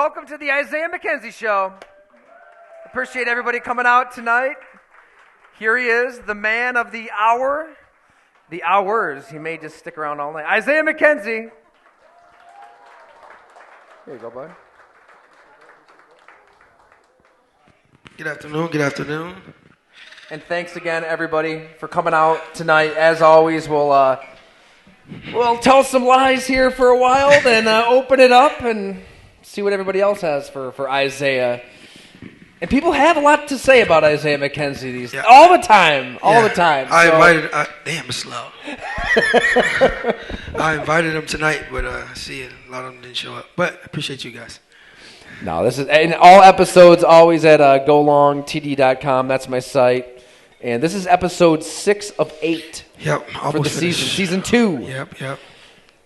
welcome to the Isaiah McKenzie Show. Appreciate everybody coming out tonight. Here he is, the man of the hour. The hours. He may just stick around all night. Isaiah McKenzie. Here you go, bud. Good afternoon. And thanks again, everybody, for coming out tonight. As always, we'll tell some lies here for a while, then open it up and see what everybody else has for Isaiah. And people have a lot to say about Isaiah McKenzie all the time. Damn, it's loud. I invited him tonight, but I see a lot of them didn't show up. But I appreciate you guys. No, this is in all episodes always at golongtd.com. That's my site. And this is episode 6 of 8 for the season 2. Yep.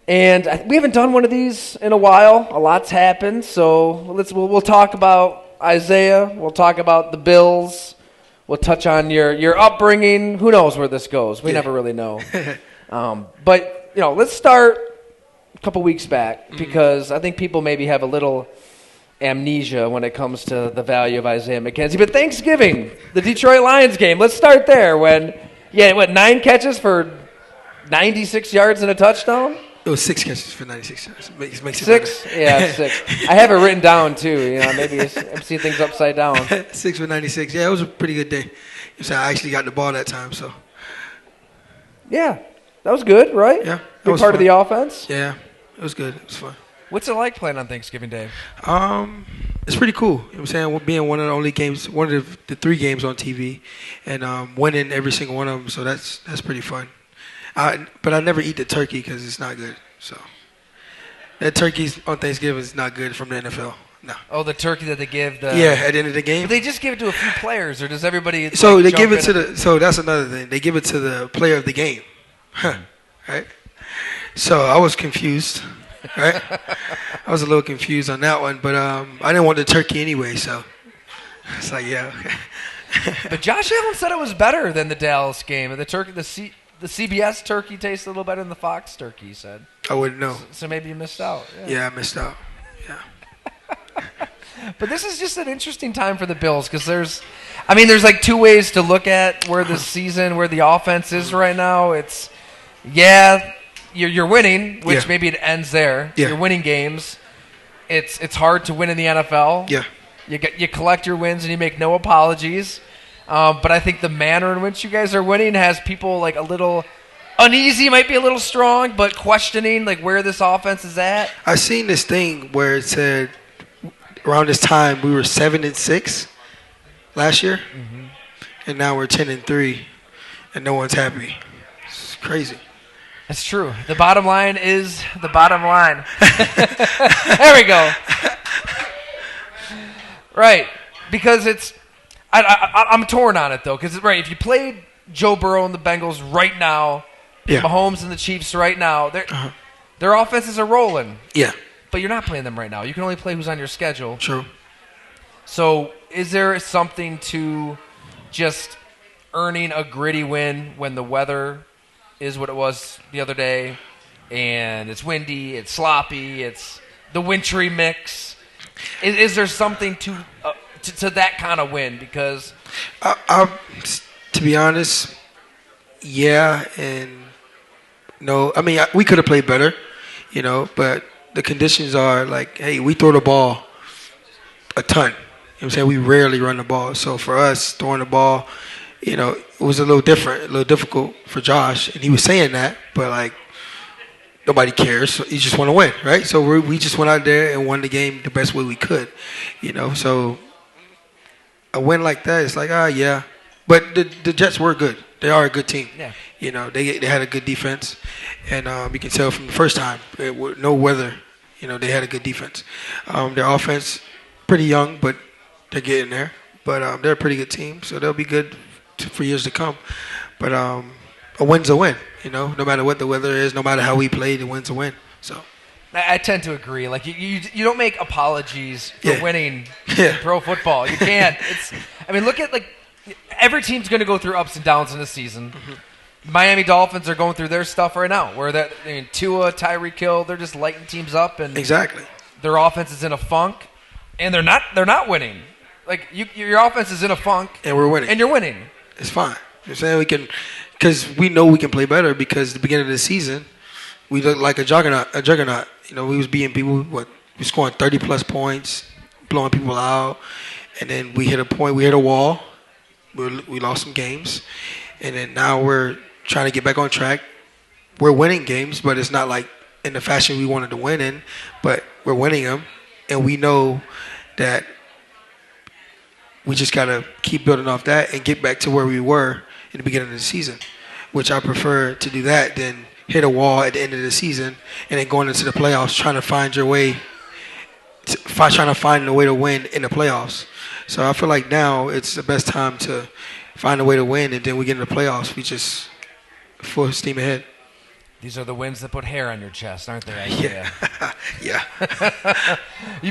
And we haven't done one of these in a while. A lot's happened, so we'll talk about Isaiah. We'll talk about the Bills. We'll touch on your upbringing. Who knows where this goes? We never really know. But let's start a couple weeks back because I think people maybe have a little amnesia when it comes to the value of Isaiah McKenzie. But Thanksgiving, the Detroit Lions game, let's start there. 9 catches for 96 yards and a touchdown? It was 6 catches for 96 yards. Makes it 6? better. Yeah, 6. I have it written down, too. Maybe I'm seeing things upside down. 6 for 96. Yeah, it was a pretty good day. I actually got the ball that time, so. Yeah, that was good, right? Yeah. Good part of the offense? Yeah, it was good. It was fun. What's it like playing on Thanksgiving Day? It's pretty cool. You know what I'm saying? Being one of the only games, one of the 3 games on TV, and winning every single one of them, so that's pretty fun. But I never eat the turkey because it's not good. So that turkey on Thanksgiving is not good from the NFL. No. Oh, the turkey that they give at the end of the game. But they just give it to a few players, or does everybody? So they give it to So that's another thing. They give it to the player of the game, right? So I was confused. Right, I was a little confused on that one, but I didn't want the turkey anyway, so it's like, yeah. Okay. But Josh Allen said it was better than the Dallas game, and the CBS turkey tastes a little better than the Fox turkey. He said. I wouldn't know. So maybe you missed out. Yeah, I missed out. Yeah. But this is just an interesting time for the Bills because there's like 2 ways to look at where the offense is right now. It's You're winning, which maybe it ends there. Yeah. You're winning games. It's hard to win in the NFL. Yeah. You collect your wins and you make no apologies. But I think the manner in which you guys are winning has people like a little uneasy, might be a little strong, but questioning like where this offense is at. I seen this thing where it said around this time we were 7-6 last year, and now we're 10-3, and no one's happy. It's crazy. That's true. The bottom line is the bottom line. There we go. Right. Because I'm torn on it, though. Because, if you played Joe Burrow and the Bengals right now, Mahomes and the Chiefs right now, their offenses are rolling. Yeah. But you're not playing them right now. You can only play who's on your schedule. True. So is there something to just earning a gritty win when the weather is what it was the other day, and it's windy, it's sloppy, it's the wintry mix? Is there something to that kind of win? Because to be honest, yeah and no. I mean, we could have played better, but the conditions are like, hey, we throw the ball a ton. You know what I'm saying? We rarely run the ball. So for us, throwing the ball, it was a little different, a little difficult for Josh, and he was saying that, but like nobody cares. So you just want to win, right? So we just went out there and won the game the best way we could, So a win like that, it's like, yeah. But the Jets were good. They are a good team. Yeah. They had a good defense, and you can tell from the first time, no weather, they had a good defense. Their offense, pretty young, but they're getting there. But they're a pretty good team, so they'll be good for years to come. But a win's a win, no matter what the weather is, no matter how we play, the win's a win. So I tend to agree. Like you don't make apologies for winning in pro football. You can't. Look at every team's going to go through ups and downs in the season. Miami Dolphins are going through their stuff right now, where Tua, Tyreek Hill, they're just lighting teams up, and exactly their offense is in a funk. and they're not winning. Like your offense is in a funk, and we're winning, and you're winning. It's fine. You're saying we can, because we know we can play better. Because at the beginning of the season, we looked like a juggernaut. You know, we was beating people. We scoring 30+ points, blowing people out, and then we hit a point. We hit a wall. We lost some games, and then now we're trying to get back on track. We're winning games, but it's not like in the fashion we wanted to win in. But we're winning them, and we know that we just got to keep building off that and get back to where we were in the beginning of the season, which I prefer to do that than hit a wall at the end of the season and then going into the playoffs trying to find your way, trying to find a way to win in the playoffs. So I feel like now it's the best time to find a way to win, and then we get in the playoffs. We just full steam ahead. These are the wins that put hair on your chest, aren't they? Isaiah? Yeah.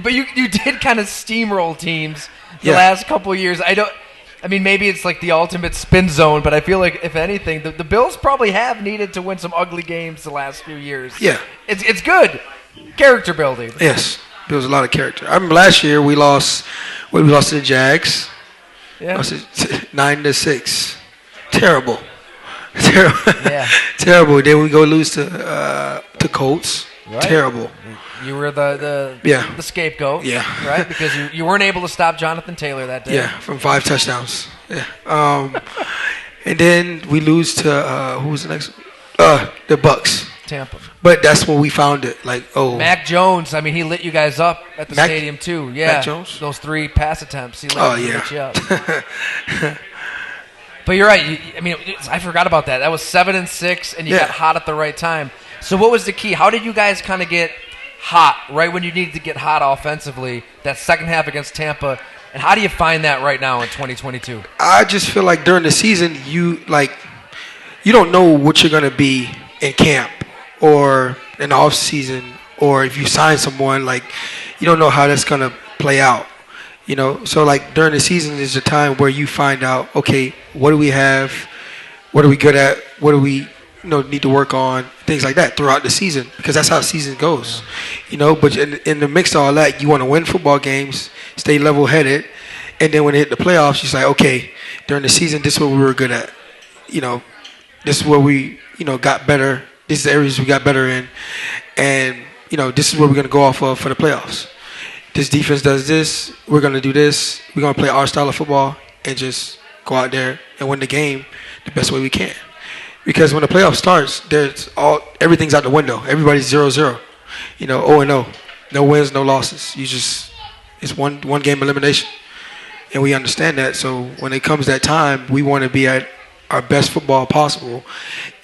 But you did kind of steamroll teams the last couple of years. I mean, maybe it's like the ultimate spin zone, but I feel like, if anything, the Bills probably have needed to win some ugly games the last few years. Yeah. It's good. Character building. Yes. Builds a lot of character. I remember last year we lost to the Jags. Yeah. 9-6. Terrible. Yeah. Terrible. Then we go lose to Colts. Right. Terrible. You were the scapegoat. Yeah. Right? Because you weren't able to stop Jonathan Taylor that day. Yeah, from 5 touchdowns. Yeah. And then we lose to who was the next? The Bucks. Tampa. But that's when we found it. Like, Mac Jones. I mean, he lit you guys up at the stadium too. Yeah. Mac Jones. Those 3 pass attempts. He lit you up. But you're right. I forgot about that. That was 7-6, and you got hot at the right time. So what was the key? How did you guys kind of get hot right when you needed to get hot offensively, that second half against Tampa? And how do you find that right now in 2022? I just feel like during the season, you don't know what you're going to be in camp or in the off season, or if you sign someone, like, you don't know how that's going to play out. You know, so like during the season is the time where you find out, okay, what do we have? What are we good at? What do we need to work on? Things like that throughout the season, because that's how the season goes. You know, but in the mix of all that, you want to win football games, stay level-headed, and then when it hit the playoffs, you say, okay, during the season, this is what we were good at. You know, this is where we, got better. This is the areas we got better in. And, this is what we're going to go off of for the playoffs. This defense does this. We're going to do this. We're going to play our style of football and just go out there and win the game the best way we can. Because when the playoff starts, everything's out the window. Everybody's 0-0. 0-0. No wins, no losses. It's one game elimination. And we understand that. So when it comes that time, we want to be at our best football possible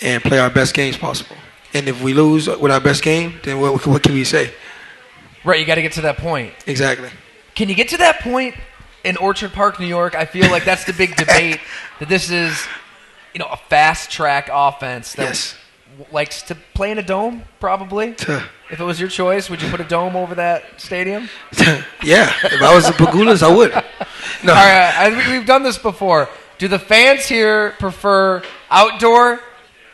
and play our best games possible. And if we lose with our best game, then what can we say? Right, you got to get to that point. Exactly. Can you get to that point in Orchard Park, New York? I feel like that's the big debate, that this is, a fast-track offense that likes to play in a dome, probably. If it was your choice, would you put a dome over that stadium? Yeah. If I was the Pagulas, I would. No. All right, we've done this before. Do the fans here prefer outdoor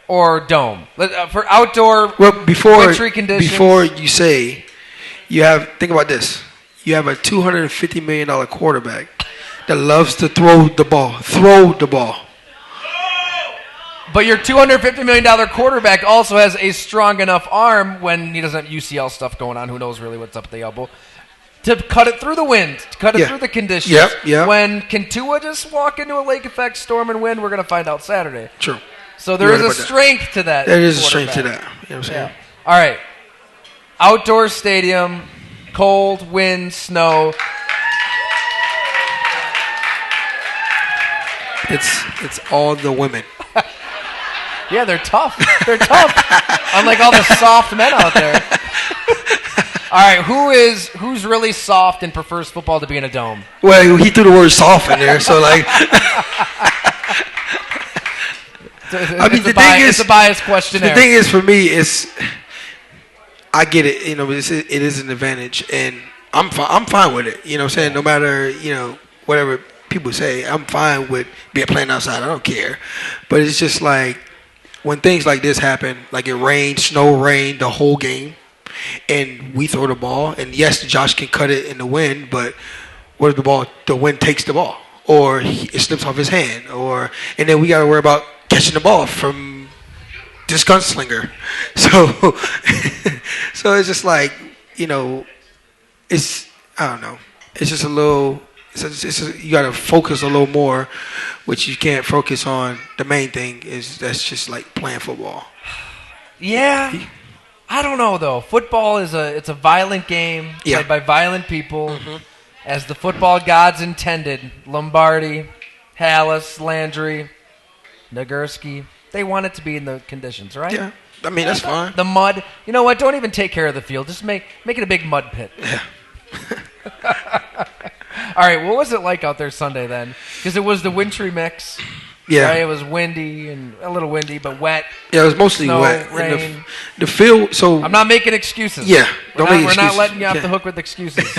or dome? For outdoor, wintry conditions. Before you say... think about this. You have a $250 million quarterback that loves to throw the ball. But your $250 million quarterback also has a strong enough arm, when he doesn't have UCL stuff going on, who knows really what's up at the elbow, to cut it through the wind, to cut it through the conditions. Yep. When can Tua just walk into a lake effect storm and win? We're going to find out Saturday. True. So there is a strength to that. There is a strength to that. You know what I'm saying? Yeah. All right. Outdoor stadium, cold, wind, snow. It's all the women. Yeah, they're tough. They're tough. Unlike all the soft men out there. All right, who's really soft and prefers football to be in a dome? Well, he threw the word soft in there, so like. It's a biased questionnaire. The thing is, for me, I get it. It is an advantage, and I'm fine with it. You know what I'm saying? No matter whatever people say, I'm fine with playing outside. I don't care. But it's just like when things like this happen, like it rained, snow, rain, the whole game. and we throw the ball, and yes, Josh can cut it in the wind, but what if the wind takes the ball, or it slips off his hand, and then we got to worry about catching the ball from this gunslinger. So, so it's just like, it's, I don't know. It's just a little, you got to focus a little more, which you can't focus on. The main thing that's just like playing football. Yeah. I don't know, though. Football it's a violent game played by violent people. Mm-hmm. As the football gods intended. Lombardi, Hallis, Landry, Nagurski. They want it to be in the conditions, right? Yeah. I mean, that's fine. The mud. You know what? Don't even take care of the field. Just make it a big mud pit. Yeah. All right. What was it like out there Sunday then? Because it was the wintry mix. Yeah. Right? It was windy and a little windy, but wet. Yeah, it was mostly snow, wet. Rain. The field. So I'm not making excuses. Yeah. We're not letting you off the hook with excuses.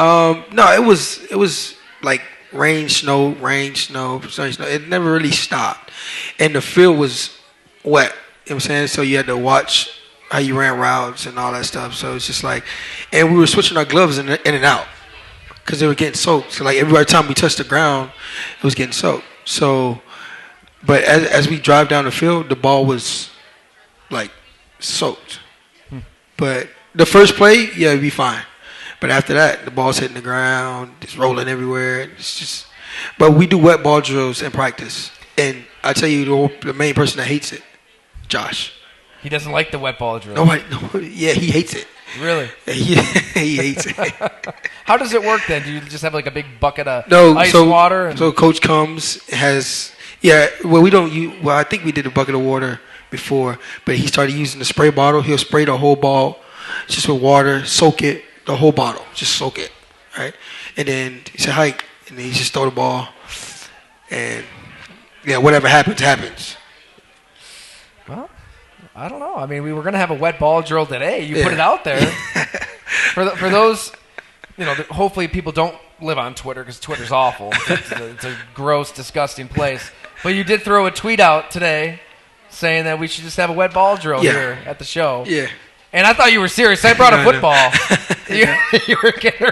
No, it was like rain, snow, snow. It never really stopped, and the field was wet. You know what I'm saying? So you had to watch how you ran routes and all that stuff. So it's just like, and we were switching our gloves in and out because they were getting soaked. So like every time we touched the ground, it was getting soaked. So, but as we drive down the field, the ball was like soaked. But the first play, yeah, it'd be fine. But after that, the ball's hitting the ground, it's rolling everywhere. It's just, but we do wet ball drills in practice, and I tell you, the main person that hates it, Josh. He doesn't like the wet ball drill. Yeah, he hates it. Really? He hates it. How does it work then? Do you just have like a big bucket of ice water? So coach comes, I think we did a bucket of water before, but he started using the spray bottle. He'll spray the whole ball just with water, soak it, the whole bottle, just soak it, right? And then he said hike, and then he just throw the ball, and whatever happens. Well, I don't know. I mean, we were going to have a wet ball drill today. You put it out there. For those, hopefully people don't live on Twitter because Twitter's awful. It's a gross, disgusting place. But you did throw a tweet out today saying that we should just have a wet ball drill here at the show. Yeah. And I thought you were serious. I brought a football. You were kidding.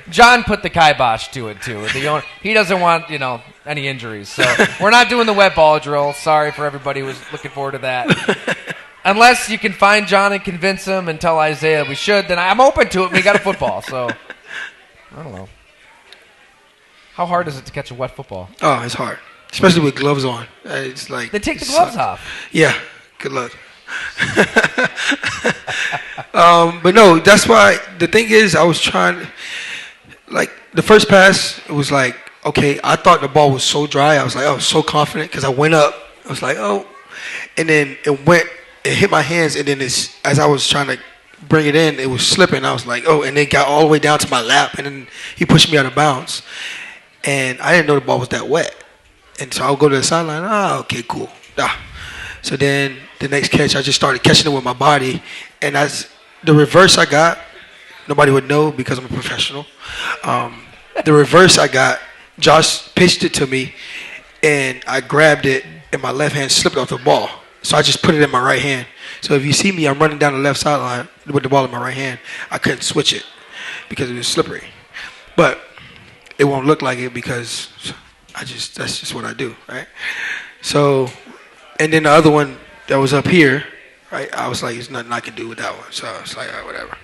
John put the kibosh to it too. He doesn't want any injuries, so we're not doing the wet ball drill. Sorry for everybody who was looking forward to that. Unless you can find John and convince him and tell Isaiah we should, then I'm open to it. We got a football, so I don't know. How hard is it to catch a wet football? Oh, it's hard, especially with gloves on. It's like they take the gloves off. Yeah, good luck. But no, that's why the thing is I was trying, like the first pass, it was like, okay, I thought the ball was so dry. I was like, I was so confident because I went up. I was like, oh, and then it hit my hands, and then as I was trying to bring it in, it was slipping. I was like, oh, and it got all the way down to my lap, and then he pushed me out of bounds, and I didn't know the ball was that wet, and so I'll go to the sideline. Okay, cool. So then the next catch, I just started catching it with my body. And as the reverse I got, nobody would know because I'm a professional. The reverse I got, Josh pitched it to me, and I grabbed it, and my left hand slipped off the ball. So I just put it in my right hand. So if you see me, I'm running down the left sideline with the ball in my right hand. I couldn't switch it because it was slippery. But it won't look like it because that's just what I do, right? So... And then the other one that was up here, right? I was like, there's nothing I can do with that one. So I was like, all right, whatever.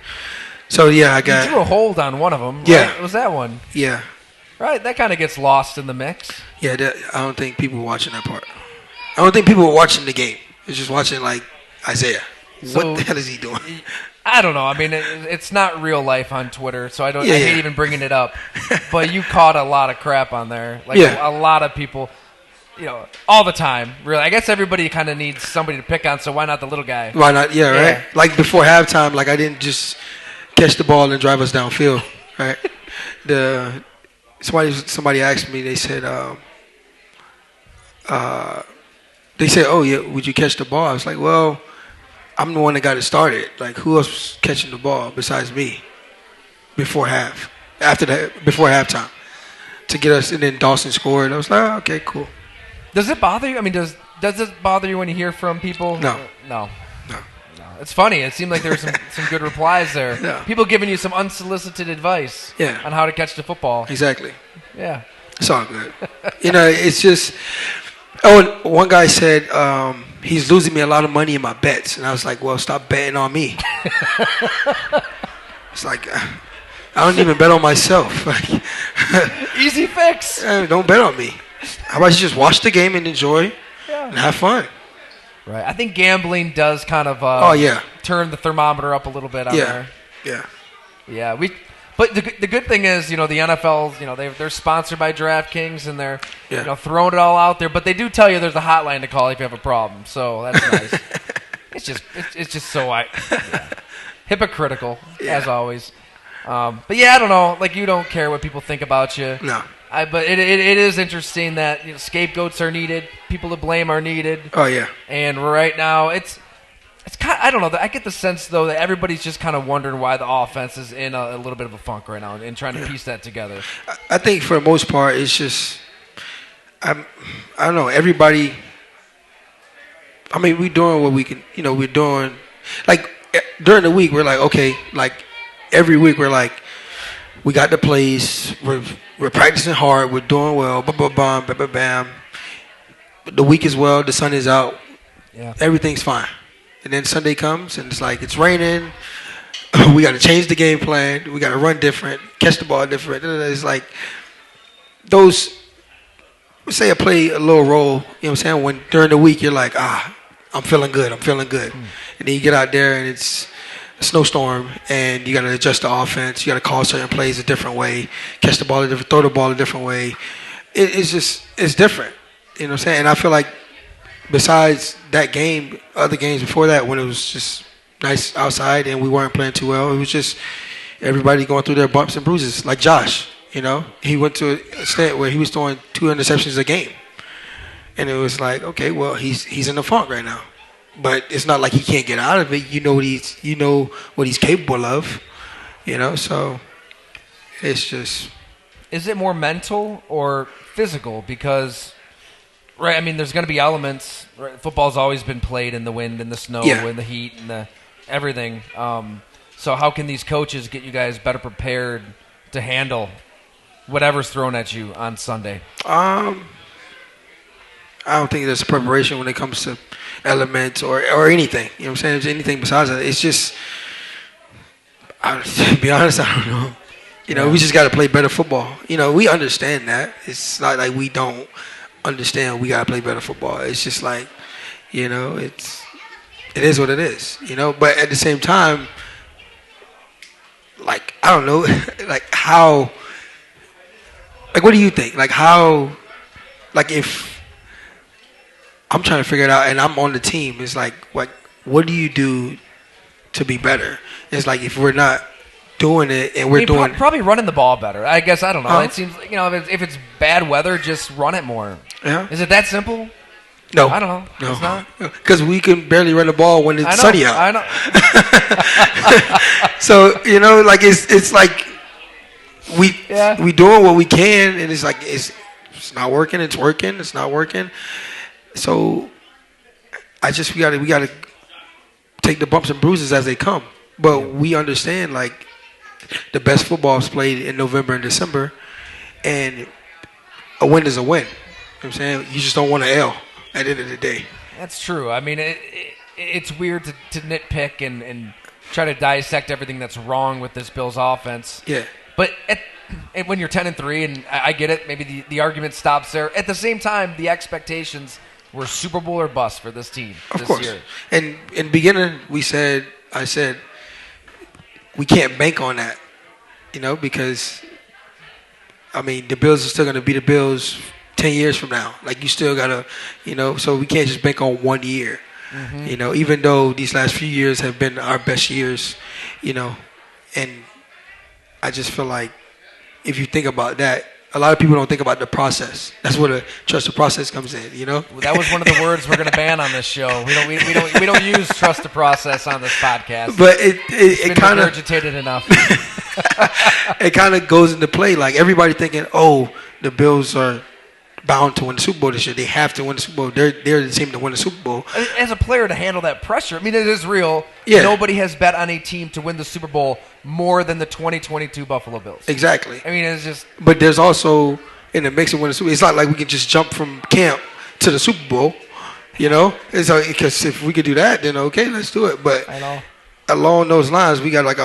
So yeah, I got. You threw a hold on one of them. Right? Yeah, it was that one. Yeah. Right, that kind of gets lost in the mix. Yeah, I don't think people were watching that part. I don't think people were watching the game. They're just watching like Isaiah. So, what the hell is he doing? I don't know. I mean, it's not real life on Twitter, so I hate even bringing it up. But you caught a lot of crap on there. Like a lot of people. All the time, really. I guess everybody kind of needs somebody to pick on, so why not the little guy? Why not? Yeah, right? Like before halftime, like I didn't just catch the ball and drive us downfield, right? Somebody asked me, they said, oh, yeah, would you catch the ball? I was like, well, I'm the one that got it started. Like, who else was catching the ball besides me before halftime to get us, and then Dawson scored. I was like, oh, okay, cool. Does it bother you? I mean, does it bother you when you hear from people? No. No. It's funny. It seemed like there were some good replies there. Yeah. People giving you some unsolicited advice on how to catch the football. Exactly. Yeah. It's all good. It's just. Oh, and one guy said he's losing me a lot of money in my bets, and I was like, well, stop betting on me. It's like I don't even bet on myself. Easy fix. Don't bet on me. How about you just watch the game and enjoy and have fun? Right. I think gambling does kind of turn the thermometer up a little bit on there. Yeah. Yeah. But the good thing is, the NFL, they're sponsored by DraftKings and they're throwing it all out there. But they do tell you there's a hotline to call if you have a problem. So that's nice. it's just so hypocritical as always. But yeah, I don't know. Like, you don't care what people think about you. No. But it is interesting that scapegoats are needed, people to blame are needed. Oh yeah. And right now it's kind of, I don't know. I get the sense though that everybody's just kind of wondering why the offense is in a little bit of a funk right now and trying to piece that together. I think for the most part it's just I don't know. Everybody. I mean, we're doing what we can. We're doing like during the week. We're like okay, like every week we're like we got the plays. We're practicing hard. We're doing well. Bam. The week is well. The sun is out. Yeah. Everything's fine. And then Sunday comes and it's like it's raining. We got to change the game plan. We got to run different, catch the ball different. It's like those. Say I play a little role. You know what I'm saying? When during the week you're like, I'm feeling good. And then you get out there and it's a snowstorm, and you got to adjust the offense. You got to call certain plays a different way, catch the ball a different, throw the ball a different way. It's different. You know what I'm saying? And I feel like besides that game, other games before that, when it was just nice outside and we weren't playing too well, it was just everybody going through their bumps and bruises. Like Josh, he went to a extent where he was throwing 2 interceptions a game, and it was like, okay, well, he's in the funk right now. But it's not like he can't get out of it. You know what he's capable of. So it's just. Is it more mental or physical? Because, right, I mean, there's going to be elements. Right? Football's always been played in the wind and the snow and the heat and the everything. So how can these coaches get you guys better prepared to handle whatever's thrown at you on Sunday? I don't think there's preparation when it comes to elements or anything. You know what I'm saying? There's anything besides that. It's just, to be honest, I don't know. We just got to play better football. We understand that. It's not like we don't understand we got to play better football. It's just like, it is what it is. But at the same time, like, I don't know, like how, like, what do you think? Like how, like if, I'm trying to figure it out, and I'm on the team. It's like, what do you do to be better? It's like if we're not doing it, and we're doing probably running the ball better. I guess I don't know. It seems if it's bad weather, just run it more. Yeah. Is it that simple? No, I don't know. No. It's not, because we can barely run the ball when it's sunny out. I know. So like it's like we doing what we can, and it's like it's not working. It's working. It's not working. So we gotta take the bumps and bruises as they come. But we understand like the best football is played in November and December, and a win is a win. You know what I'm saying? You just don't want an L at the end of the day. That's true. I mean, it's weird to nitpick and try to dissect everything that's wrong with this Bills offense. Yeah. But when you're 10-3, and I get it, maybe the argument stops there. At the same time, the expectations were Super Bowl or bust for this team this year. And in the beginning, I said, we can't bank on that, because, I mean, the Bills are still going to be the Bills 10 years from now. Like, you still got to, so we can't just bank on 1 year. Mm-hmm. Even though these last few years have been our best years, and I just feel like if you think about that, a lot of people don't think about the process. That's where the trust the process comes in, Well, that was one of the words we're going to ban on this show. We don't use trust the process on this podcast. But it kind of regurgitated enough. It kind of goes into play. Like everybody thinking, oh, the Bills are bound to win the Super Bowl this year. They have to win the Super Bowl. They're the team to win the Super Bowl. As a player to handle that pressure, I mean, it is real. Yeah. Nobody has bet on a team to win the Super Bowl more than the 2022 Buffalo Bills. Exactly. I mean, it's just. But there's also in the mix of winning the Super Bowl. It's not like we can just jump from camp to the Super Bowl. You know, it's like, because if we could do that, then okay, let's do it. But I know. Along those lines, we got like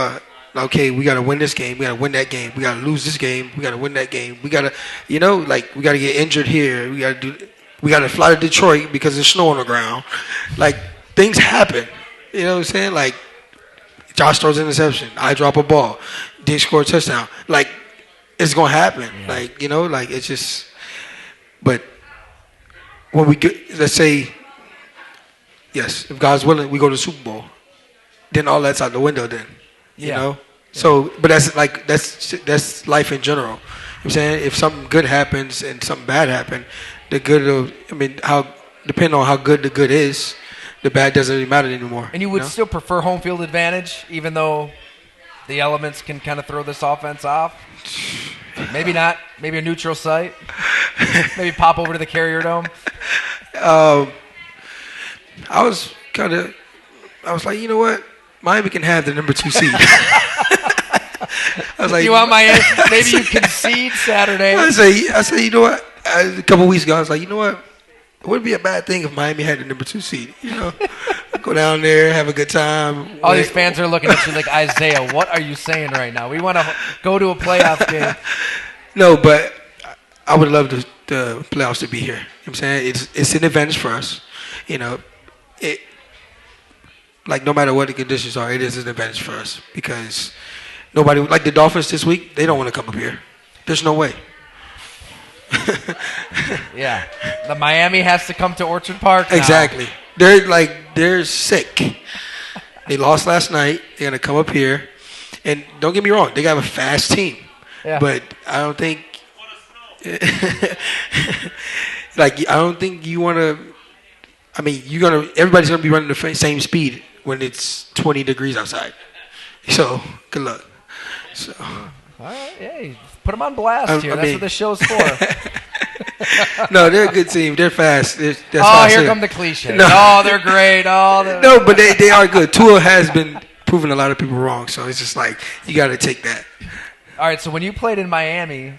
okay, we got to win this game. We got to win that game. We got to lose this game. We got to win that game. We got to, we got to get injured here. We got to fly to Detroit because there's snow on the ground. Like, things happen. You know what I'm saying? Like, Josh throws an interception. I drop a ball. Didn't score a touchdown. Like, it's going to happen. Yeah. Like, it's just, but when we get, let's say, yes, if God's willing, we go to the Super Bowl, then all that's out the window then. You know? So, but that's life in general. You know what I'm saying? If something good happens and something bad happens, the good of, depending on how good the good is, the bad doesn't really matter anymore. And you would still prefer home field advantage, even though the elements can kind of throw this offense off? Maybe not. Maybe a neutral site. Maybe pop over to the Carrier Dome. I was like, you know what? Miami can have the number 2 seed. I was like, you want Miami? Maybe you concede Saturday. I say, you know what? A couple weeks ago, I was like, you know what? It wouldn't be a bad thing if Miami had the number 2 seed. You know, go down there, have a good time. All these fans are looking at you like, Isaiah, what are you saying right now? We want to go to a playoff game. No, but I would love the playoffs to be here. You know what I'm saying? It's an advantage for us. You know, like, no matter what the conditions are, it is an advantage for us because nobody, like the Dolphins this week, they don't want to come up here. There's no way. Yeah. The Miami has to come to Orchard Park now. Exactly. They're sick. They lost last night. They're going to come up here. And don't get me wrong, they got a fast team. Yeah. But I don't think I don't think you want to, everybody's going to be running the same speed when it's 20 degrees outside. So, good luck. So, all right, hey, put them on blast here. That's what the show's for. No, they're a good team. They're fast. Here come the cliche. No, they're great. No, but they are good. Tua has been proving a lot of people wrong, so it's just like you got to take that. All right, so when you played in Miami,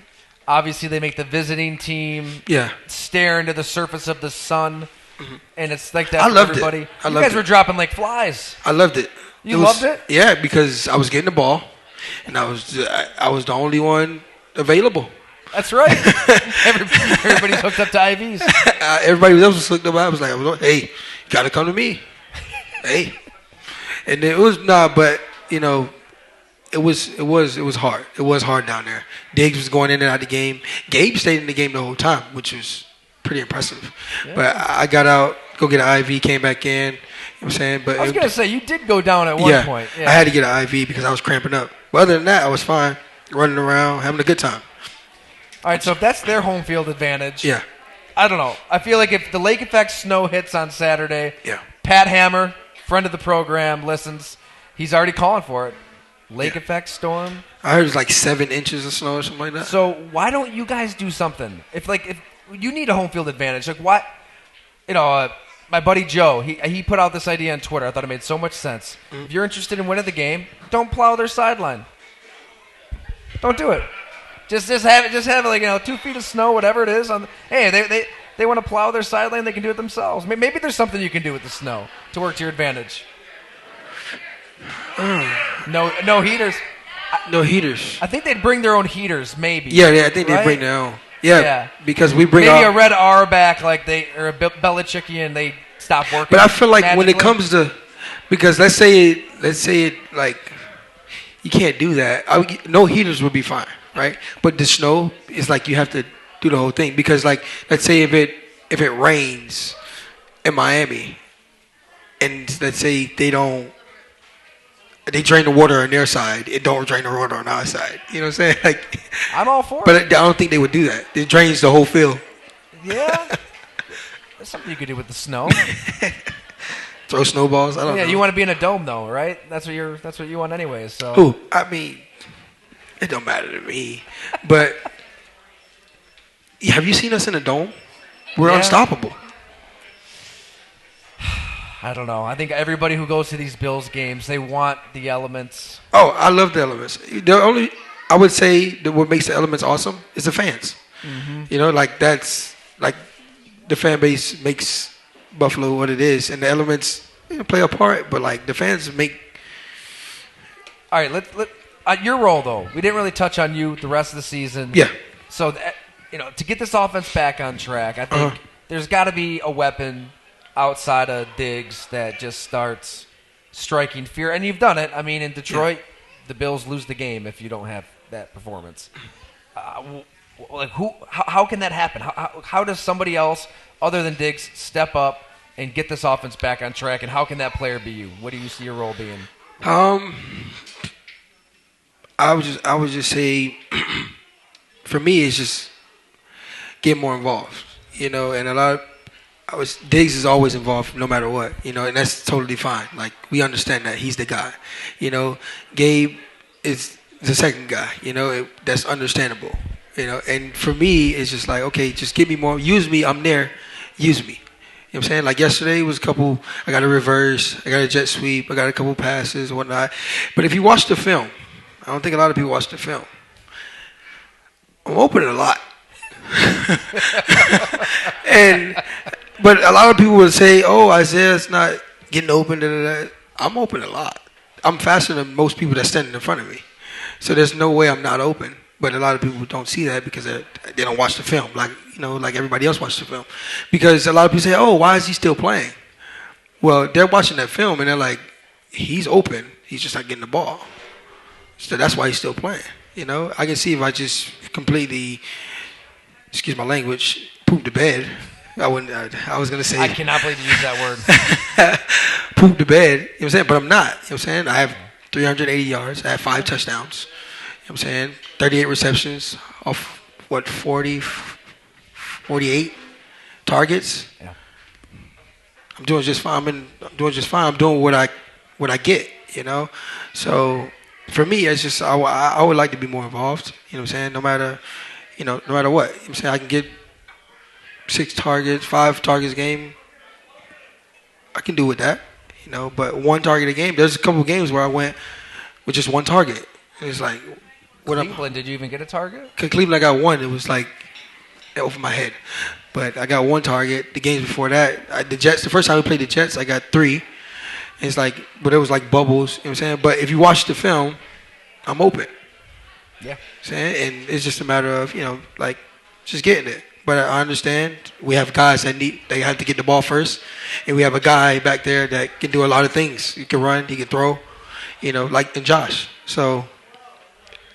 obviously they make the visiting team stare into the surface of the sun. Mm-hmm. And it's like that for everybody. You guys were dropping like flies. I loved it. You loved it? Yeah, because I was getting the ball, and I was the only one available. That's right. Everybody's hooked up to IVs. Everybody else was hooked up. I was like, hey, you got to come to me. Hey. And it was but you know, it was hard. It was hard down there. Diggs was going in and out of the game. Gabe stayed in the game the whole time, which was pretty impressive. Yeah. But I got out, go get an IV, came back in. You know what I'm saying? But I was going to say, you did go down at one point. Yeah, I had to get an IV because I was cramping up. But other than that, I was fine, running around, having a good time. All right, so if that's their home field advantage, yeah, I don't know. I feel like if the lake effect snow hits on Saturday, Pat Hammer, friend of the program, listens. He's already calling for it. Lake effect storm. I heard it's like 7 inches of snow or something like that. So why don't you guys do something? If you need a home field advantage, like what? You know, my buddy Joe, he put out this idea on Twitter. I thought it made so much sense. Mm-hmm. If you're interested in winning the game, don't plow their sideline. Don't do it. Just have like 2 feet of snow, whatever it is. Hey, they want to plow their sideline, they can do it themselves. Maybe there's something you can do with the snow to work to your advantage. No heaters. No heaters. I think they'd bring their own heaters, maybe. Yeah, I think they'd bring their own. Yeah, because we bring maybe a red R back, or a Belichickian, they stop working. But I feel like magically. When it comes to, because let's say it like you can't do that. No heaters would be fine, right? But the snow is like you have to do the whole thing because like let's say if it rains in Miami, and let's say they drain the water on their side. It don't drain the water on our side. You know what I'm saying? Like, I'm all for it. But I don't think they would do that. It drains the whole field. Yeah. There's something you could do with the snow. Throw snowballs. I don't know. Yeah, you want to be in a dome though, right? That's what you want anyways. So. Who? I mean, it don't matter to me. But have you seen us in a dome? We're Yeah. unstoppable. I don't know. I think everybody who goes to these Bills games, they want the elements. Oh, I love the elements. I would say that what makes the elements awesome is the fans. You know, like that's like the fan base makes Buffalo what it is, and the elements play a part. But like the fans make. All right, let your role though. We didn't really touch on you the rest of the season. Yeah. So to get this offense back on track, I think there's got to be a weapon outside of Diggs that just starts striking fear. And you've done it. I mean, in Detroit, the Bills lose the game if you don't have that performance. How can that happen? How does somebody else other than Diggs step up and get this offense back on track? And how can that player be you? What do you see your role being? I would just say, for me, it's just get more involved. You know, and Diggs is always involved no matter what, you know, and that's totally fine. Like, we understand that he's the guy. You know, Gabe is the second guy, you know, that's understandable. You know, and for me, it's just like, okay, just give me more. Use me. I'm there. Use me. You know what I'm saying? Like yesterday was I got a reverse, I got a jet sweep, I got a couple passes and whatnot. But if you watch the film, I don't think a lot of people watch the film. I'm opening a lot. But a lot of people would say, "Oh, Isaiah's not getting open." Da, da, da. I'm open a lot. I'm faster than most people that's standing in front of me. So there's no way I'm not open. But a lot of people don't see that because they don't watch the film, like everybody else watches the film. Because a lot of people say, "Oh, why is he still playing?" Well, they're watching that film and they're like, "He's open. He's just not getting the ball." So that's why he's still playing. You know, I can see if I just completely, excuse my language, poop the bed. I was going to say. I cannot believe you used that word. Poop the bed. You know what I'm saying? But I'm not. You know what I'm saying? I have 380 yards. I have 5 touchdowns. You know what I'm saying? 38 receptions off, 48 targets. Yeah. I'm doing just fine. I'm doing just fine. I'm doing what I get, you know? So for me, it's just I would like to be more involved. You know what I'm saying? No matter what. You know what I'm saying? I can get 6 targets, 5 targets a game. I can do with that, you know. But 1 target a game. There's a couple of games where I went with just 1 target. It's like, Cleveland, did you even get a target? Cleveland, I got 1. It was like over my head. But I got 1 target. The games before that, the Jets. The first time we played the Jets, I got 3. And it's like, but it was like bubbles. You know what I'm saying? But if you watch the film, I'm open. Yeah. Saying, and it's just a matter of just getting it. But I understand we have guys that they have to get the ball first, and we have a guy back there that can do a lot of things. He can run, he can throw, like in Josh. So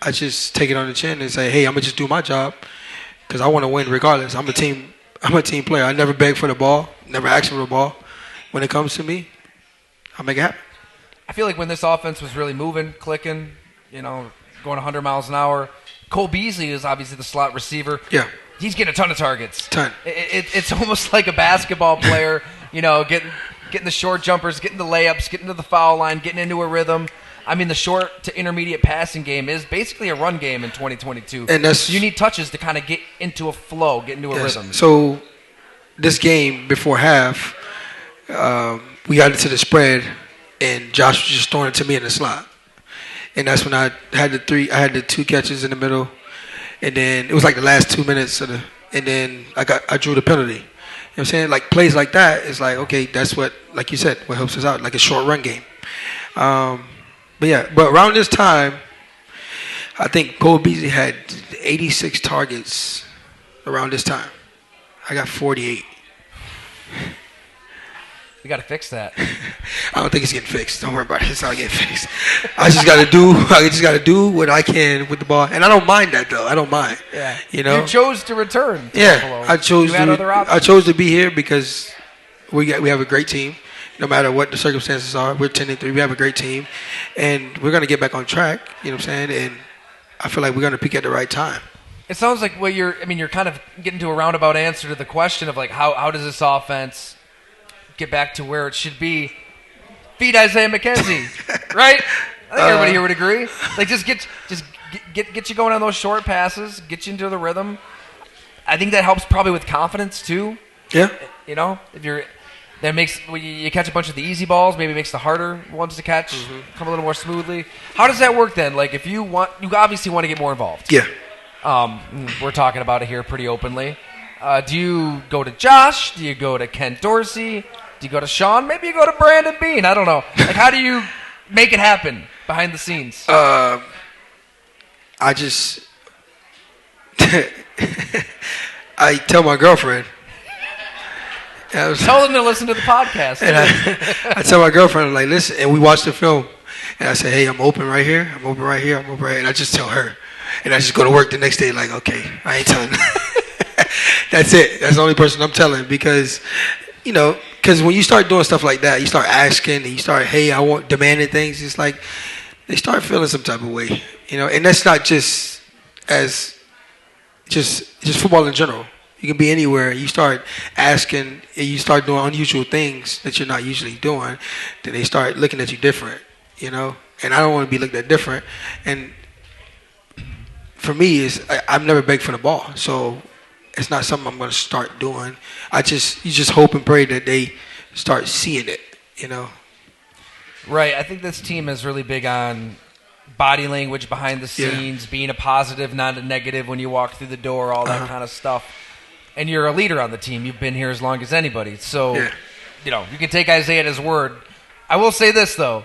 I just take it on the chin and say, hey, I'm gonna just do my job because I want to win regardless. I'm a team player. I never beg for the ball, never ask for the ball. When it comes to me, I'll make it happen. I feel like when this offense was really moving, clicking, going 100 miles an hour, Cole Beasley is obviously the slot receiver. Yeah. He's getting a ton of targets. Ton. It's almost like a basketball player, getting the short jumpers, getting the layups, getting to the foul line, getting into a rhythm. I mean, the short to intermediate passing game is basically a run game in 2022. And you need touches to kind of get into a flow, get into a rhythm. So this game before half, we got into the spread, and Josh was just throwing it to me in the slot. And that's when I had the 2 catches in the middle. And then it was like the last 2 minutes and then I drew the penalty. You know what I'm saying? Like plays like that is like, okay, that's what, like you said, what helps us out, like a short run game. But around this time, I think Cole Beasley had 86 targets around this time. I got 48. We got to fix that. I don't think it's getting fixed. Don't worry about it. It's not getting fixed. I just got to do what I can with the ball, and I don't mind that though. I don't mind. Yeah. You chose to return. To Buffalo. I chose. I chose to be here because we have a great team. No matter what the circumstances are, we're 10-3. We have a great team, and we're gonna get back on track. You know what I'm saying? And I feel like we're gonna peak at the right time. It sounds like you're kind of getting to a roundabout answer to the question of like how does this offense get back to where it should be? Feed Isaiah McKenzie, right? I think everybody here would agree. Like just get you going on those short passes, get you into the rhythm. I think that helps probably with confidence too. Yeah. You know, if you're that makes when you catch a bunch of the easy balls, maybe it makes the harder ones to catch come a little more smoothly. How does that work then? Like if you obviously want to get more involved. Yeah. We're talking about it here pretty openly. Do you go to Josh? Do you go to Ken Dorsey? Do you go to Sean? Maybe you go to Brandon Bean. I don't know. Like how do you make it happen behind the scenes? I just I tell my girlfriend. Tell them to listen to the podcast. And I tell my girlfriend, like, listen, and we watch the film. And I say, hey, I'm open right here. I'm open right here. I'm open right here. And I just tell her. And I just go to work the next day like, okay, I ain't telling. That's it. That's the only person I'm telling because, you know, because when you start doing stuff like that, you start asking and you start, hey, I want demanding things. It's like they start feeling some type of way, you know. And that's not just football in general. You can be anywhere. You start asking, and you start doing unusual things that you're not usually doing. Then they start looking at you different, you know. And I don't want to be looked at different. And for me, I've never begged for the ball, so it's not something I'm going to start doing. You just hope and pray that they start seeing it, you know. Right. I think this team is really big on body language behind the scenes, being a positive, not a negative when you walk through the door, all that kind of stuff. And you're a leader on the team. You've been here as long as anybody. So, you know, you can take Isaiah at his word. I will say this, though.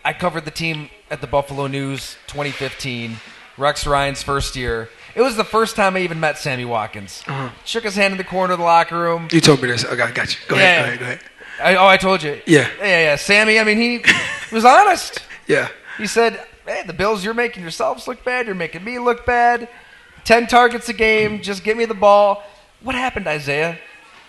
I covered the team at the Buffalo News 2015, Rex Ryan's first year. It was the first time I even met Sammy Watkins. Shook his hand in the corner of the locker room. You told me this. Okay, I got you. Go ahead. I told you. Yeah. Sammy, I mean, he was honest. Yeah. He said, hey, the Bills, you're making yourselves look bad. You're making me look bad. 10 targets a game. Just give me the ball. What happened, Isaiah?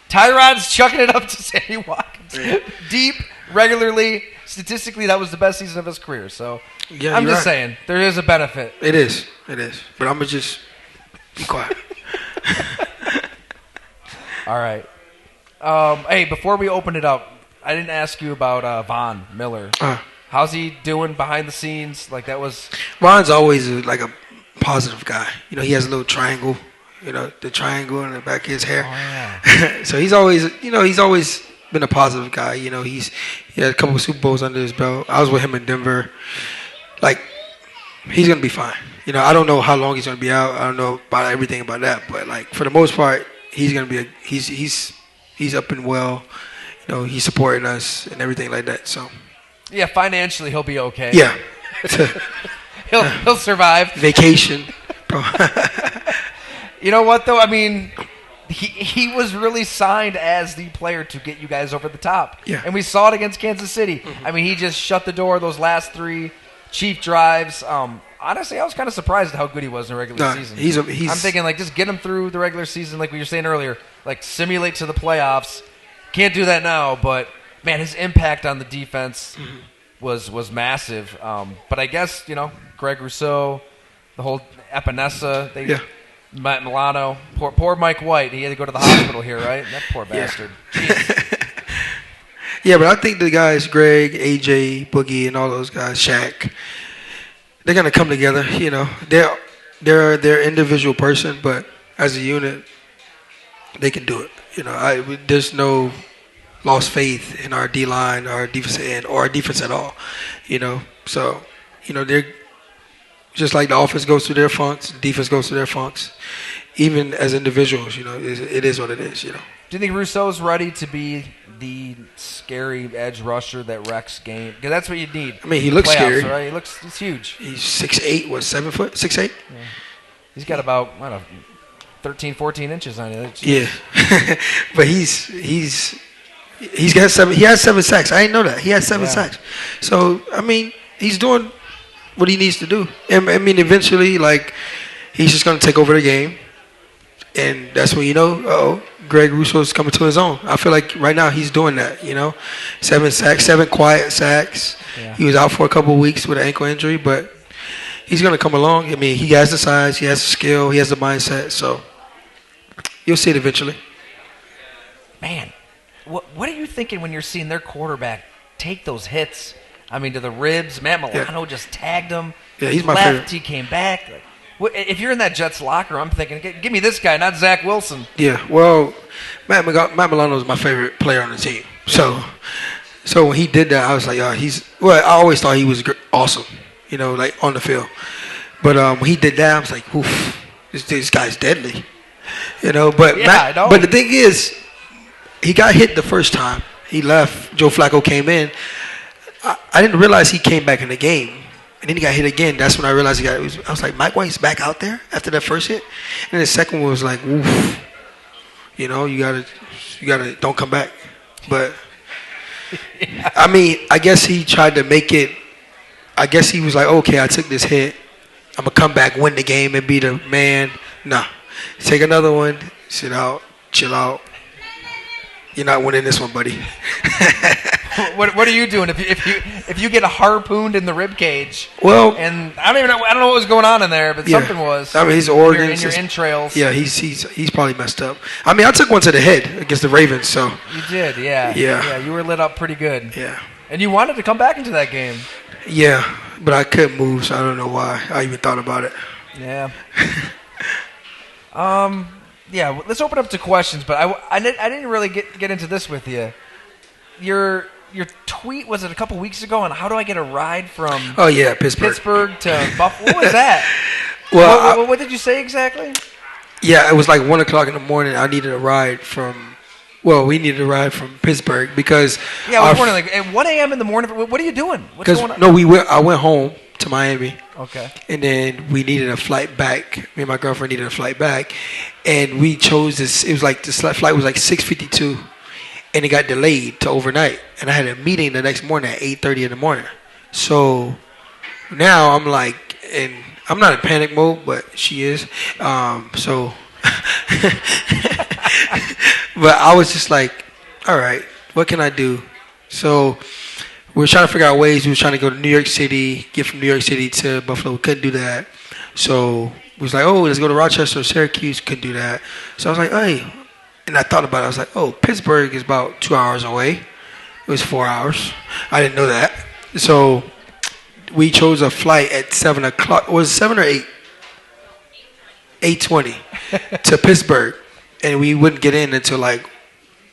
Tyrod's chucking it up to Sammy Watkins. Deep, regularly. Statistically, that was the best season of his career. So I'm just saying, there is a benefit. It is. But I'm going to just be quiet. All right. Hey, before we open it up, I didn't ask you about Von Miller. How's he doing behind the scenes? Like that was. Von's always like a positive guy. You know, he has a little triangle. You know, the triangle in the back of his hair. Oh, yeah. So he's always been a positive guy. You know, he had a couple of Super Bowls under his belt. I was with him in Denver. Like, he's gonna be fine. You know, I don't know how long he's gonna be out. I don't know about everything about that, but like for the most part, he's gonna be he's up and well. You know, he's supporting us and everything like that. So. Yeah, financially he'll be okay. Yeah. he'll survive. Vacation. You know what though? I mean, he was really signed as the player to get you guys over the top. Yeah. And we saw it against Kansas City. I mean, he just shut the door those last 3 Chief drives. Honestly, I was kind of surprised at how good he was in the regular season. I'm thinking like just get him through the regular season, like we were saying earlier, like simulate to the playoffs. Can't do that now, but man, his impact on the defense was massive. But I guess, you know, Greg Rousseau, the whole Epinesa, Matt Milano, poor Mike White. He had to go to the hospital here, right? That poor bastard. Yeah, but I think the guys, Greg, AJ, Boogie, and all those guys, Shaq, they're gonna come together. You know, they're individual person, but as a unit, they can do it. You know, there's no lost faith in our D line, our defensive end, or our defense at all. You know, so you know they're just like the offense goes through their funks, the defense goes through their funks. Even as individuals, you know, it is what it is. You know. Do you think Rousseau's ready to be the scary edge rusher that Rex gained? Because that's what you need. I mean, he looks scary. Right? He's huge. He's 6'8", what, 7 foot, 6'8"? Yeah. He's got about 13, 14 inches on it. Yeah, but he has 7 sacks. I didn't know that he has 7 sacks. So I mean, he's doing what he needs to do. And I mean, eventually, like he's just gonna take over the game, and that's when you know, Greg Rousseau's coming to his own. I feel like right now he's doing that. You know, 7 sacks, 7 quiet sacks. Yeah. He was out for a couple of weeks with an ankle injury, but he's gonna come along. I mean, he has the size, he has the skill, he has the mindset. So you'll see it eventually. Man, what are you thinking when you're seeing their quarterback take those hits? I mean, to the ribs. Matt Milano just tagged him. Yeah, he's my left, favorite. He came back. If you're in that Jets locker, I'm thinking, give me this guy, not Zach Wilson. Yeah, well, Matt Milano is my favorite player on the team. So when he did that, I was like, I always thought he was awesome, like on the field. But when he did that, I was like, oof, this guy's deadly. But I know. But the thing is, he got hit the first time. He left. Joe Flacco came in. I didn't realize he came back in the game. And then he got hit again. That's when I realized I was like, Mike White's back out there after that first hit. And then the second one was like, oof. You gotta don't come back. But Yeah. I mean, I guess he tried to make it. I guess he was like, okay, I took this hit. I'm gonna come back, win the game, and be the man. Nah, take another one, sit out, chill out. You're not winning this one, buddy. What are you doing if you get harpooned in the rib cage? Well, and I don't know what was going on in there, but something was. I mean, his organs, in your entrails. Yeah, he's probably messed up. I mean, I took one to the head against the Ravens, so. You did, yeah. Yeah. You were lit up pretty good. Yeah. And you wanted to come back into that game. Yeah, but I couldn't move, so I don't know why I even thought about it. Yeah. Yeah. Let's open up to questions, but I didn't really get into this with you. Your tweet, was it a couple weeks ago, on how do I get a ride from Pittsburgh to Buffalo? What was that? Well, what did you say exactly? Yeah, it was like 1 o'clock in the morning. I needed a ride from. Well, we needed a ride from Pittsburgh because. Yeah, I was wondering, like at 1 a.m. in the morning. What are you doing? What's going on? No, I went home to Miami. Okay. And then we needed a flight back. Me and my girlfriend needed a flight back, and we chose this. It was like this flight was like 6:52. And it got delayed to overnight. And I had a meeting the next morning at 8:30 in the morning. So now I'm like, and I'm not in panic mode, but she is. But I was just like, all right, what can I do? So we were trying to figure out ways. We were trying to go to New York City, get from New York City to Buffalo. We couldn't do that. So we was like, oh, let's go to Rochester or Syracuse. Couldn't do that. So I was like, hey. And I thought about it. I was like, oh, Pittsburgh is about 2 hours away. It was 4 hours. I didn't know that. So we chose a flight at 7 o'clock. Was it 7 or 8? 8:20 to Pittsburgh. And we wouldn't get in until like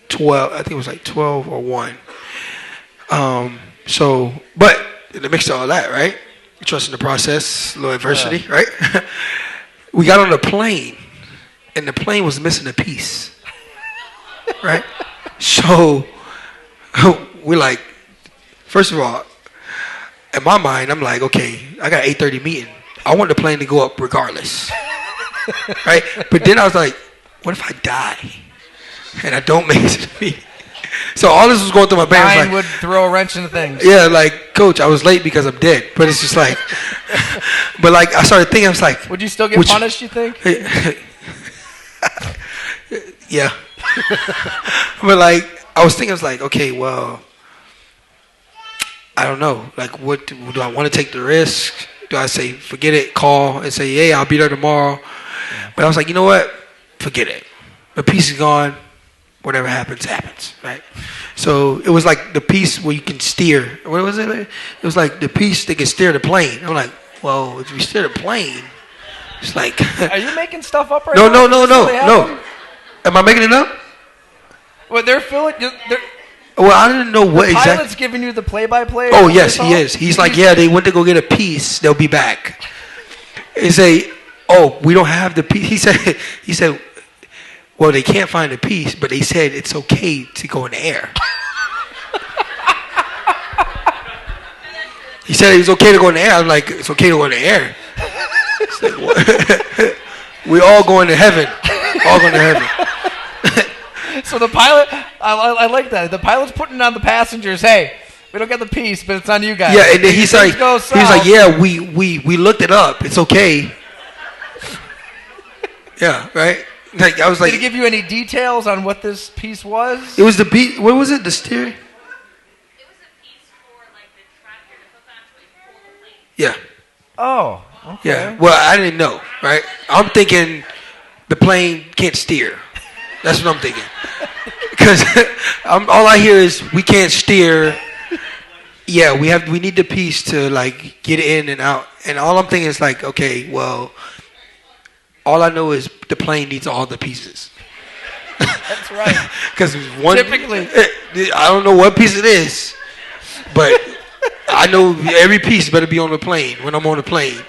12. I think it was like 12 or 1. But in the mix of all that, right? Trusting the process, a little adversity, right? We got on the plane, and the plane was missing a piece. Right? So we're like, first of all, in my mind, I'm like, okay, I got 8:30 meeting. I want the plane to go up regardless. Right? But then I was like, what if I die and I don't make it to the meeting? So all this was going through my brain. Mine would throw a wrench into things. Yeah, like, coach, I was late because I'm dead. But it's just like, but like, I started thinking, I was like, would you still get punished, you think? Yeah. But like, I was thinking, I was like, okay, well, I don't know. Like, what do I want to take the risk? Do I say, forget it, call and say, hey, I'll be there tomorrow? Yeah. But I was like, you know what? Forget it. The piece is gone. Whatever happens, happens, right? So it was like the piece where you can steer. What was it? It was like the piece that can steer the plane. I'm like, well, if you steer the plane, it's like. Are you making stuff up right now? No. Am I making it up? Well, they're filling. Well, I didn't know what exactly. The pilot's giving you the play-by-play. Oh yes, he is. He's like, yeah, they went to go get a piece. They'll be back. He say, oh, we don't have the piece. He said, well, they can't find a piece, but they said it's okay to go in the air. He said it was okay to go in the air. I was like, it's okay to go in the air. It's like, what? We all going to heaven. All going to heaven. So the pilot, I like that. The pilot's putting on the passengers, hey, we don't get the piece, but it's on you guys. Yeah, and then he's like, yeah, we looked it up. It's okay. Yeah, right? Like, I was like, did he give you any details on what this piece was? It was the beat. What was it? The steering? It was a piece for like the tractor to hook onto a pull the plane. Yeah. Oh. Okay. Yeah. Well, I didn't know. Right. I'm thinking the plane can't steer. That's what I'm thinking. Because all I hear is we can't steer. Yeah, we need the piece to like get in and out. And all I'm thinking is like, okay, well, all I know is the plane needs all the pieces. That's right. Because one, Typically. I don't know what piece it is, but I know every piece better be on the plane when I'm on the plane.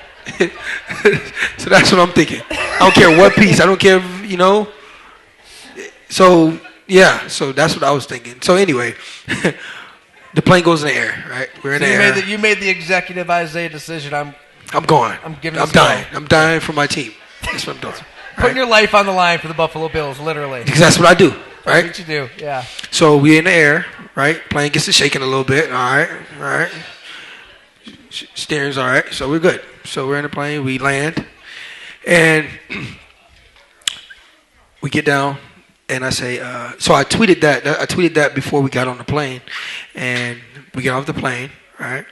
So that's what I'm thinking. I don't care what piece. I don't care, So, yeah. So that's what I was thinking. So anyway, the plane goes in the air, right? We're in the air. You made the executive Isaiah decision. I'm going. I'm giving. I'm dying. I'm dying for my team. That's what I'm doing. Putting your life on the line for the Buffalo Bills, literally. Because that's what I do, right? That's what you do, yeah. So we in the air, right? Plane gets to shaking a little bit. All right. Steering's all right. So we're good. So we're in the plane. We land, and we get down. And I say, so I tweeted that. I tweeted that before we got on the plane, and we get off the plane, right?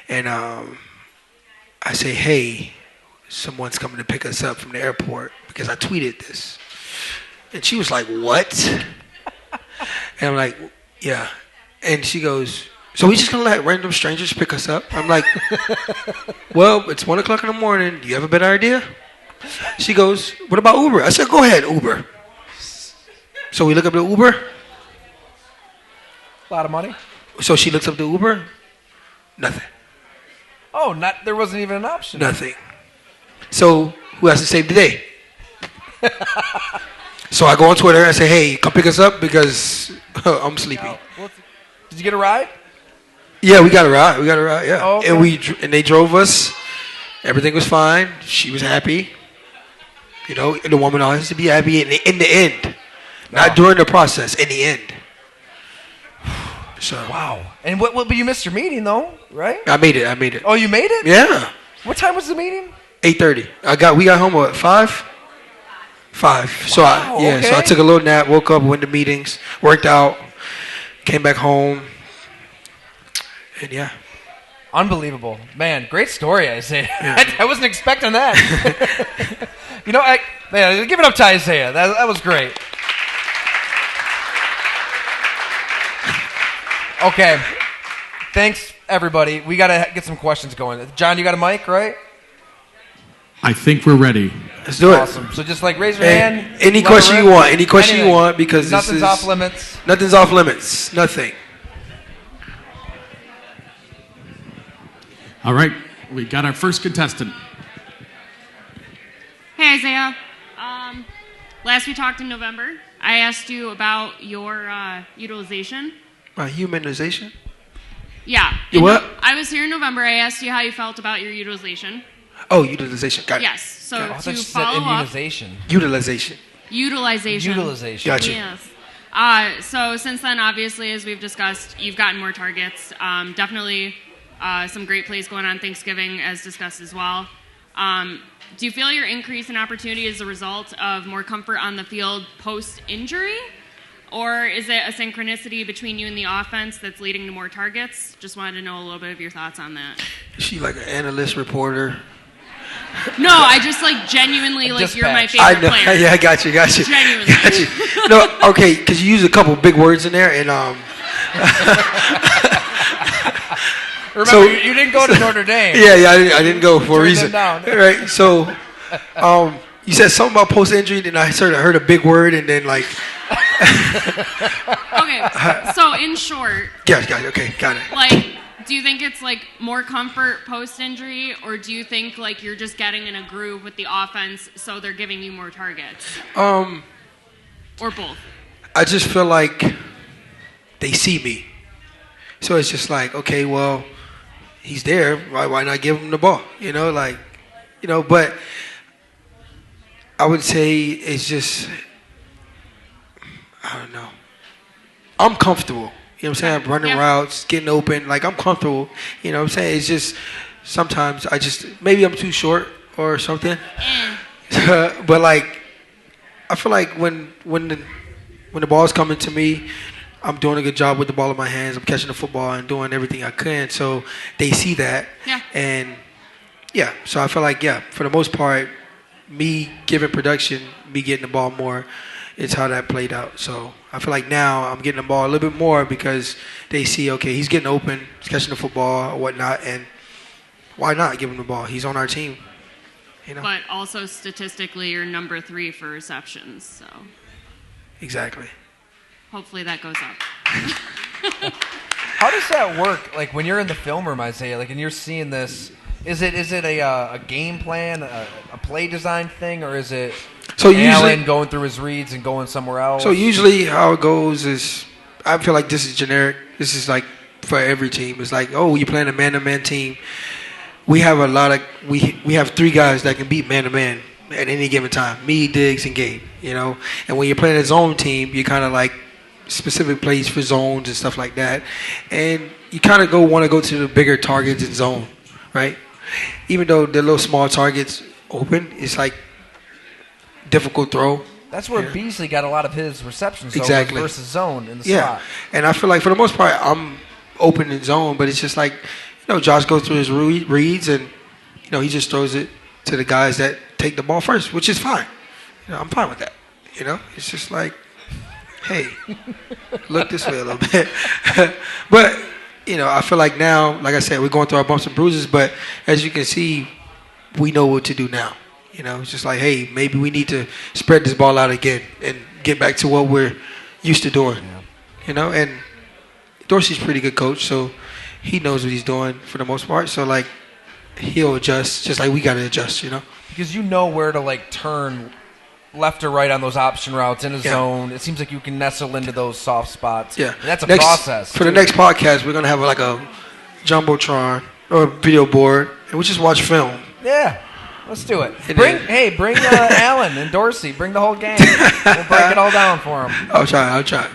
And I say, hey, someone's coming to pick us up from the airport because I tweeted this. And she was like, what? And I'm like, yeah. And she goes, so we just gonna let random strangers pick us up? I'm like, well, it's 1 o'clock in the morning. Do you have a better idea? She goes, what about Uber? I said, go ahead, Uber. So we look up the Uber. A lot of money. So she looks up the Uber. Nothing. Oh, there wasn't even an option. Nothing. So who has to save the day? So I go on Twitter and say, hey, come pick us up because I'm sleepy. Did you get a ride? Yeah, we got a ride. Yeah. Oh, okay. And they drove us. Everything was fine. She was happy. The woman always has to be happy in the end. Not during the process, in the end. So wow. And but you missed your meeting though, right? I made it. Oh, you made it? Yeah. What time was the meeting? 8:30. We got home at 5. 5. So okay. So I took a little nap, woke up, went to meetings, worked out, came back home, and yeah. Unbelievable, man! Great story, Isaiah. Yeah. I wasn't expecting that. Give it up to Isaiah. That was great. Okay. Thanks, everybody. We got to get some questions going. John, you got a mic, right? I think we're ready. Let's do it. Awesome. So just raise your hand. Any question you want. Any question you want because nothing's off limits. Nothing's off limits. Nothing. All right. We got our first contestant. Hey, Isaiah. Last we talked in November, I asked you about your utilization. My humanization? Yeah. What? I was here in November. I asked you how you felt about your utilization. Oh, utilization. Got it. Yes. So to said follow up. immunization. Utilization. Utilization. Gotcha. Yes. So since then, obviously, as we've discussed, you've gotten more targets. Definitely some great plays going on Thanksgiving, as discussed as well. Do you feel your increase in opportunity is a result of more comfort on the field post-injury? Or is it a synchronicity between you and the offense that's leading to more targets? Just wanted to know a little bit of your thoughts on that. Is she like an analyst reporter? No, I just genuinely you're my favorite player. Yeah, I got you. Genuinely. Got you. No, okay, because you use a couple big words in there, and Remember, you didn't go to Notre Dame. Yeah, I didn't go for a reason. Right. So, you said something about post-injury, then I sort of heard a big word, and then Okay, so in short. Yeah, okay, got it. Do you think it's more comfort post-injury, or do you think you're just getting in a groove with the offense, so they're giving you more targets? Or both? I just feel like they see me, so it's just okay, well, he's there. Why not give him the ball? But I would say it's just, I don't know. I'm comfortable. You know what I'm saying? I'm running routes, getting open. I'm comfortable. You know what I'm saying? It's just sometimes maybe I'm too short or something. But I feel like when the ball's coming to me, I'm doing a good job with the ball in my hands. I'm catching the football and doing everything I can. So they see that. Yeah. And so I feel for the most part, me giving production, me getting the ball more, it's how that played out. So I feel like now I'm getting the ball a little bit more because they see, okay, he's getting open, he's catching the football or whatnot, and why not give him the ball? He's on our team. You know. But also statistically, you're number 3 for receptions. So Exactly. hopefully that goes up. How does that work? Like when you're in the film room, Isaiah, like and you're seeing this, is it a game plan, a play design thing, or is it Allen going through his reads and going somewhere else? So usually how it goes is, I feel like this is generic. This is like for every team. It's like, oh, you're playing a man-to-man team. We have a lot of we have 3 guys that can beat man-to-man at any given time. Me, Diggs, and Gabe. You know, and when you're playing a zone team, you kind of like specific plays for zones and stuff like that, and you kind of want to go to the bigger targets in zone, right? Even though the little small targets open, it's like difficult throw. That's where Beasley got a lot of his receptions. Exactly. Versus zone in the Yeah, slot. and I feel like for the most part, I'm open in zone, but it's just like, you know, Josh goes through his reads and, you know, he just throws it to the guys that take the ball first, which is fine. You know, I'm fine with that. You know, it's just like, hey, look this way a little bit. But, you know, I feel like now, like I said, we're going through our bumps and bruises, but as you can see, we know what to do now. You know, it's just like, hey, maybe we need to spread this ball out again and get back to what we're used to doing. Yeah. You know, and Dorsey's a pretty good coach, so he knows what he's doing for the most part. So, like, he'll adjust just like we got to adjust, you know. Because you know where to, like, turn left or right on those option routes in a zone. It seems like you can nestle into those soft spots. Yeah. And that's a process. For the next podcast, we're going to have, like, a Jumbotron or a video board, and we just watch film. Yeah. Let's do it. Bring Allen and Dorsey. Bring the whole gang. We'll break it all down for them. I'll try.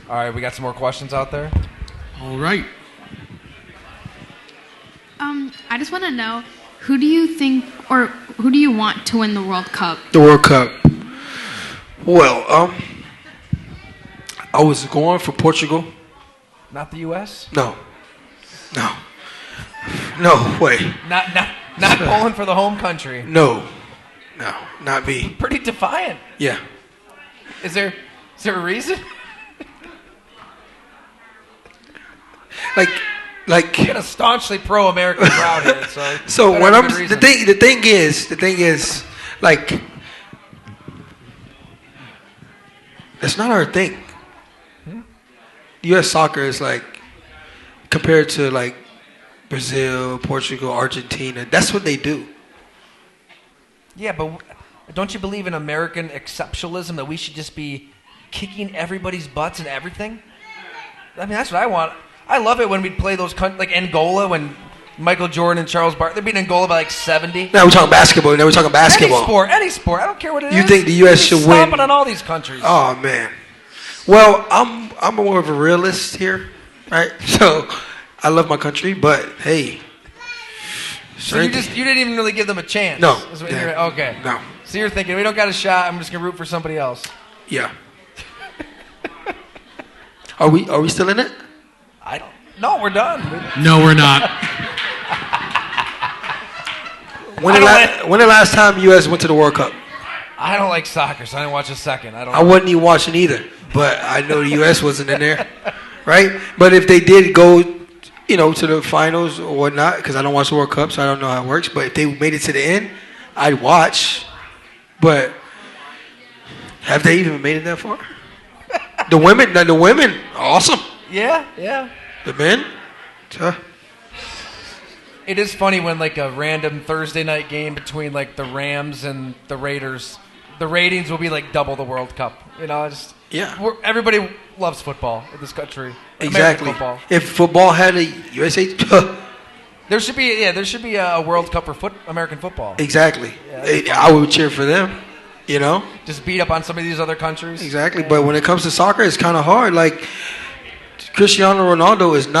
All right, we got some more questions out there. All right. I just want to know, who do you think, or who do you want to win the World Cup? The World Cup. Well, I was going for Portugal. Not the U.S.? No, way. Not Poland for the home country. No, not me. Pretty defiant. Yeah. Is there a reason? Like you got a staunchly pro-American crowd here, so when the thing is like, that's not our thing. U.S. soccer is like, compared to like Brazil, Portugal, Argentina, that's what they do. Yeah, but don't you believe in American exceptionalism, that we should just be kicking everybody's butts and everything? I mean, that's what I want. I love it when we play those like Angola, when Michael Jordan and Charles Barkley, they're beating Angola by like 70. Now we're talking basketball. Any sport. I don't care what it is. You think the U.S. should win? Stomping on all these countries. Oh man. Well, I'm more of a realist here, right? So I love my country, but hey. So you didn't even really give them a chance. No. Okay. No. So you're thinking, we don't got a shot, I'm just gonna root for somebody else. Yeah. Are we still in it? No, we're done. No, we're not. When the last time U.S. went to the World Cup? I don't like soccer, so I didn't watch a second. I wasn't even watching either, but I know the U.S. wasn't in there, right? But if they did go, you know, to the finals or whatnot, because I don't watch the World Cup, so I don't know how it works. But if they made it to the end, I'd watch. But have they even made it that far? The women, awesome. Yeah. The men, It is funny when like a random Thursday night game between like the Rams and the Raiders, the ratings will be like double the World Cup. You know, everybody loves football in this country. Exactly. Football. If football had a USA, there should be a World Cup for American football. Exactly. Yeah, I would cheer for them. You know, just beat up on some of these other countries. Exactly. But when it comes to soccer, it's kind of hard. Like, Cristiano Ronaldo isn't.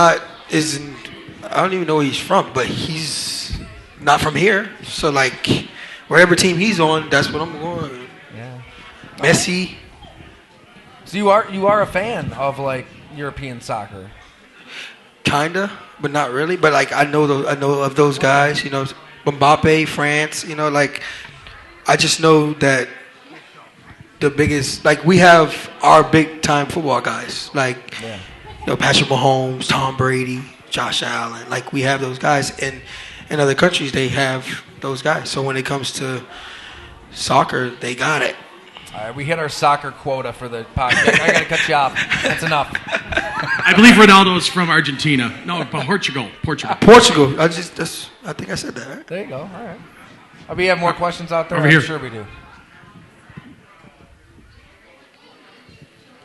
I don't even know where he's from, but he's not from here. So like, wherever team he's on, that's what I'm going. Yeah. Messi. So you are a fan of like European soccer. Kinda, but not really. But like, I know of those guys. You know, Mbappe, France. You know, like, I just know that the biggest, like, we have our big time football guys, like, you know, Patrick Mahomes, Tom Brady, Josh Allen. Like, we have those guys, and in other countries, they have those guys. So when it comes to soccer, they got it. All right, we hit our soccer quota for the podcast. I got to cut you off. That's enough. I believe Ronaldo's from Argentina. No, Portugal. Portugal. I think I said that, right? There you go. All right. We have more questions out there? Over here. I'm sure we do.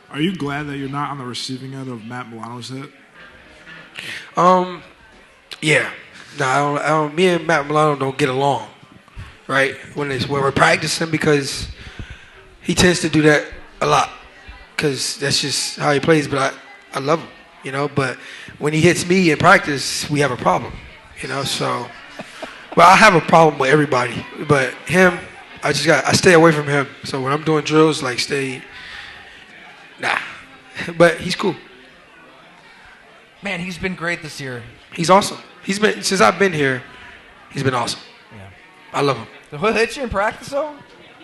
Are you glad that you're not on the receiving end of Matt Milano's hit? Yeah. No, I don't. Me and Matt Milano don't get along, right? When we're practicing, because he tends to do that a lot, because that's just how he plays. But I love him, you know. But when he hits me in practice, we have a problem, you know. So, well, I have a problem with everybody, but him, I stay away from him. So when I'm doing drills, nah. But he's cool. Man, he's been great this year. He's awesome. He's been, since I've been here, he's been awesome. Yeah. I love him. So he'll hit you in practice, though?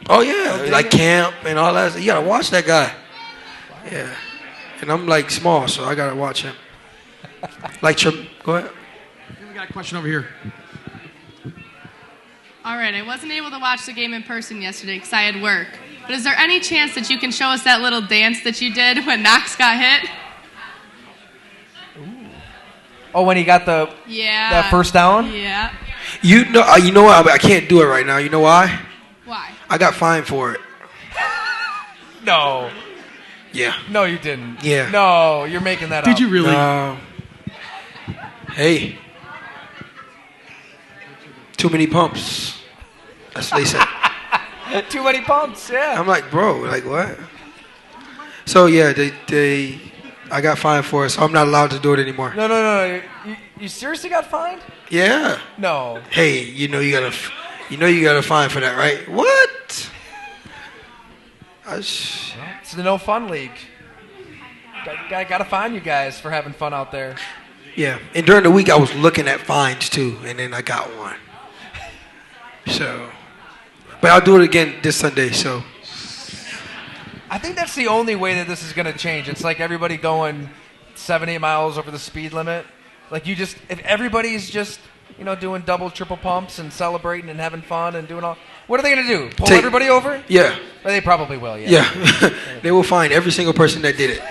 Oh, yeah. Like camp and all that. You got to watch that guy. Yeah. And I'm small, so I got to watch him. Go ahead. We got a question over here. All right, I wasn't able to watch the game in person yesterday because I had work. But is there any chance that you can show us that little dance that you did when Knox got hit? Oh, when he got that first down? Yeah. You know what? I can't do it right now. You know why? Why? I got fined for it. No. Yeah. No, you didn't. Yeah. No, you're making that up. Did you really? Hey. Too many pumps. That's what they said. Too many pumps, yeah. I'm like, bro, what? So, yeah, I got fined for it, so I'm not allowed to do it anymore. No. You seriously got fined? Yeah. No. Hey, you know you got a fine for that, right? What? It's the no fun league. Got to fine you guys for having fun out there. Yeah, and during the week I was looking at fines too, and then I got one. So, but I'll do it again this Sunday. So, I think that's the only way that this is going to change. It's like everybody going 70 miles over the speed limit. If everybody's just doing double, triple pumps and celebrating and having fun and doing all, what are they going to do? Pull everybody over? Yeah. Well, they probably will. Yeah. Yeah. They will fine every single person that did it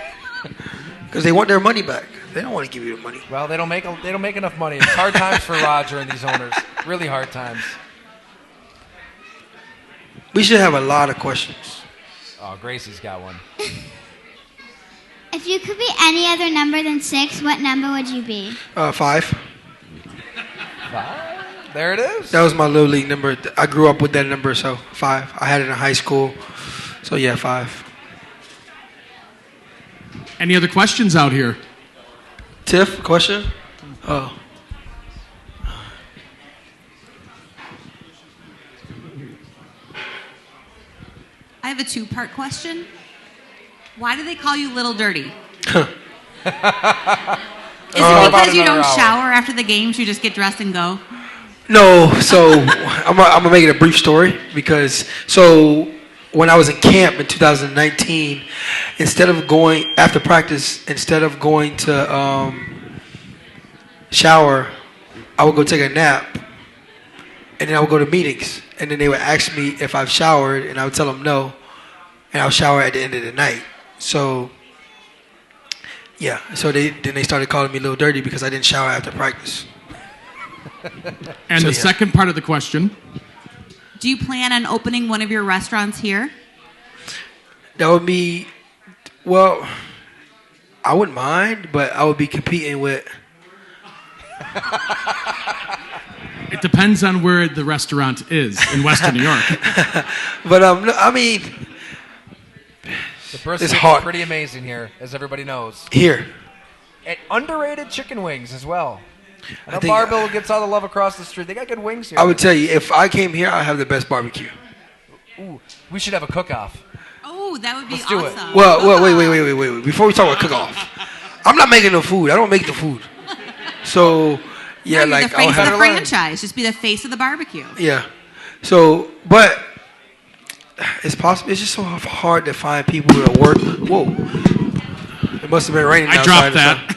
because they want their money back. They don't want to give you the money. Well, they don't make enough money. It's hard times for Roger and these owners. Really hard times. We should have a lot of questions. Oh, Gracie's got one. If you could be any other number than 6, what number would you be? 5. 5. There it is. That was my little league number. I grew up with that number, so 5. I had it in high school. So, yeah, 5. Any other questions out here? Tiff, question? Oh. I have a 2-part question. Why do they call you Little Dirty? Is it because you don't shower after the games? You just get dressed and go? No. So I'm gonna make it a brief story because when I was in camp in 2019, instead of going to shower, I would go take a nap, and then I would go to meetings, and then they would ask me if I've showered, and I would tell them no, and I'll shower at the end of the night. So, yeah. So they started calling me Little Dirty because I didn't shower after practice. And the second part of the question. Do you plan on opening one of your restaurants here? That would be, well, I wouldn't mind, but I would be competing with. It depends on where the restaurant is in Western New York. But I mean, the person is pretty amazing here, as everybody knows. Here, and underrated chicken wings as well. I know Barbell gets all the love across the street. They got good wings here. I would tell you, if I came here, I'd have the best barbecue. Ooh, we should have a cook-off. Oh, that would be Let's do awesome. it. Well, wait. Before we talk about cook-off, I'm not making the food. I don't make the food. So, yeah, no, you're the face of the franchise. Just be the face of the barbecue. Yeah. So, but it's possible. It's just so hard to find people to work. Whoa. It must have been raining outside. I dropped that.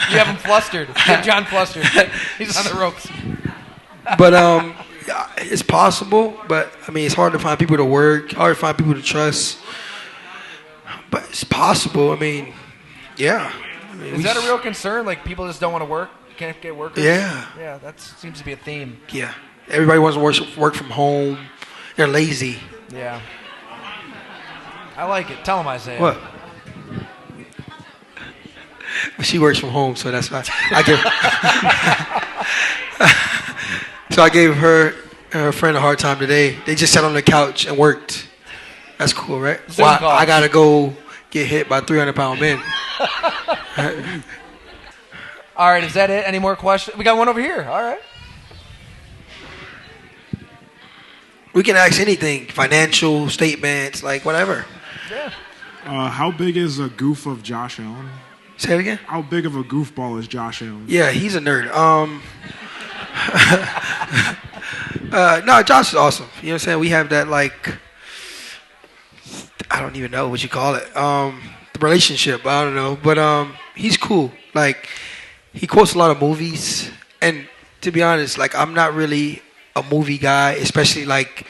You have him flustered. You have John flustered. He's on the ropes. But it's possible. But I mean, it's hard to find people to work. Hard to find people to trust. But it's possible. I mean, yeah. I mean, Is that a real concern? Like people just don't want to work? Can't get workers? Yeah. Yeah, that seems to be a theme. Yeah. Everybody wants to work from home. They're lazy. Yeah. I like it. Tell them, Isaiah. What? She works from home, so that's why So I gave her friend a hard time today. They just sat on the couch and worked. That's cool, right? Well, I gotta go get hit by 300-pound men. All right, is that it? Any more questions? We got one over here. All right. We can ask anything, financial statements, like whatever. Yeah. How big is a goof of Josh Allen? Say it again? How big of a goofball is Josh Allen? Yeah, he's a nerd. No, Josh is awesome. You know what I'm saying? We have that, like, I don't even know what you call it. The relationship, I don't know. But he's cool. Like, he quotes a lot of movies. And to be honest, like, I'm not really a movie guy, especially, like,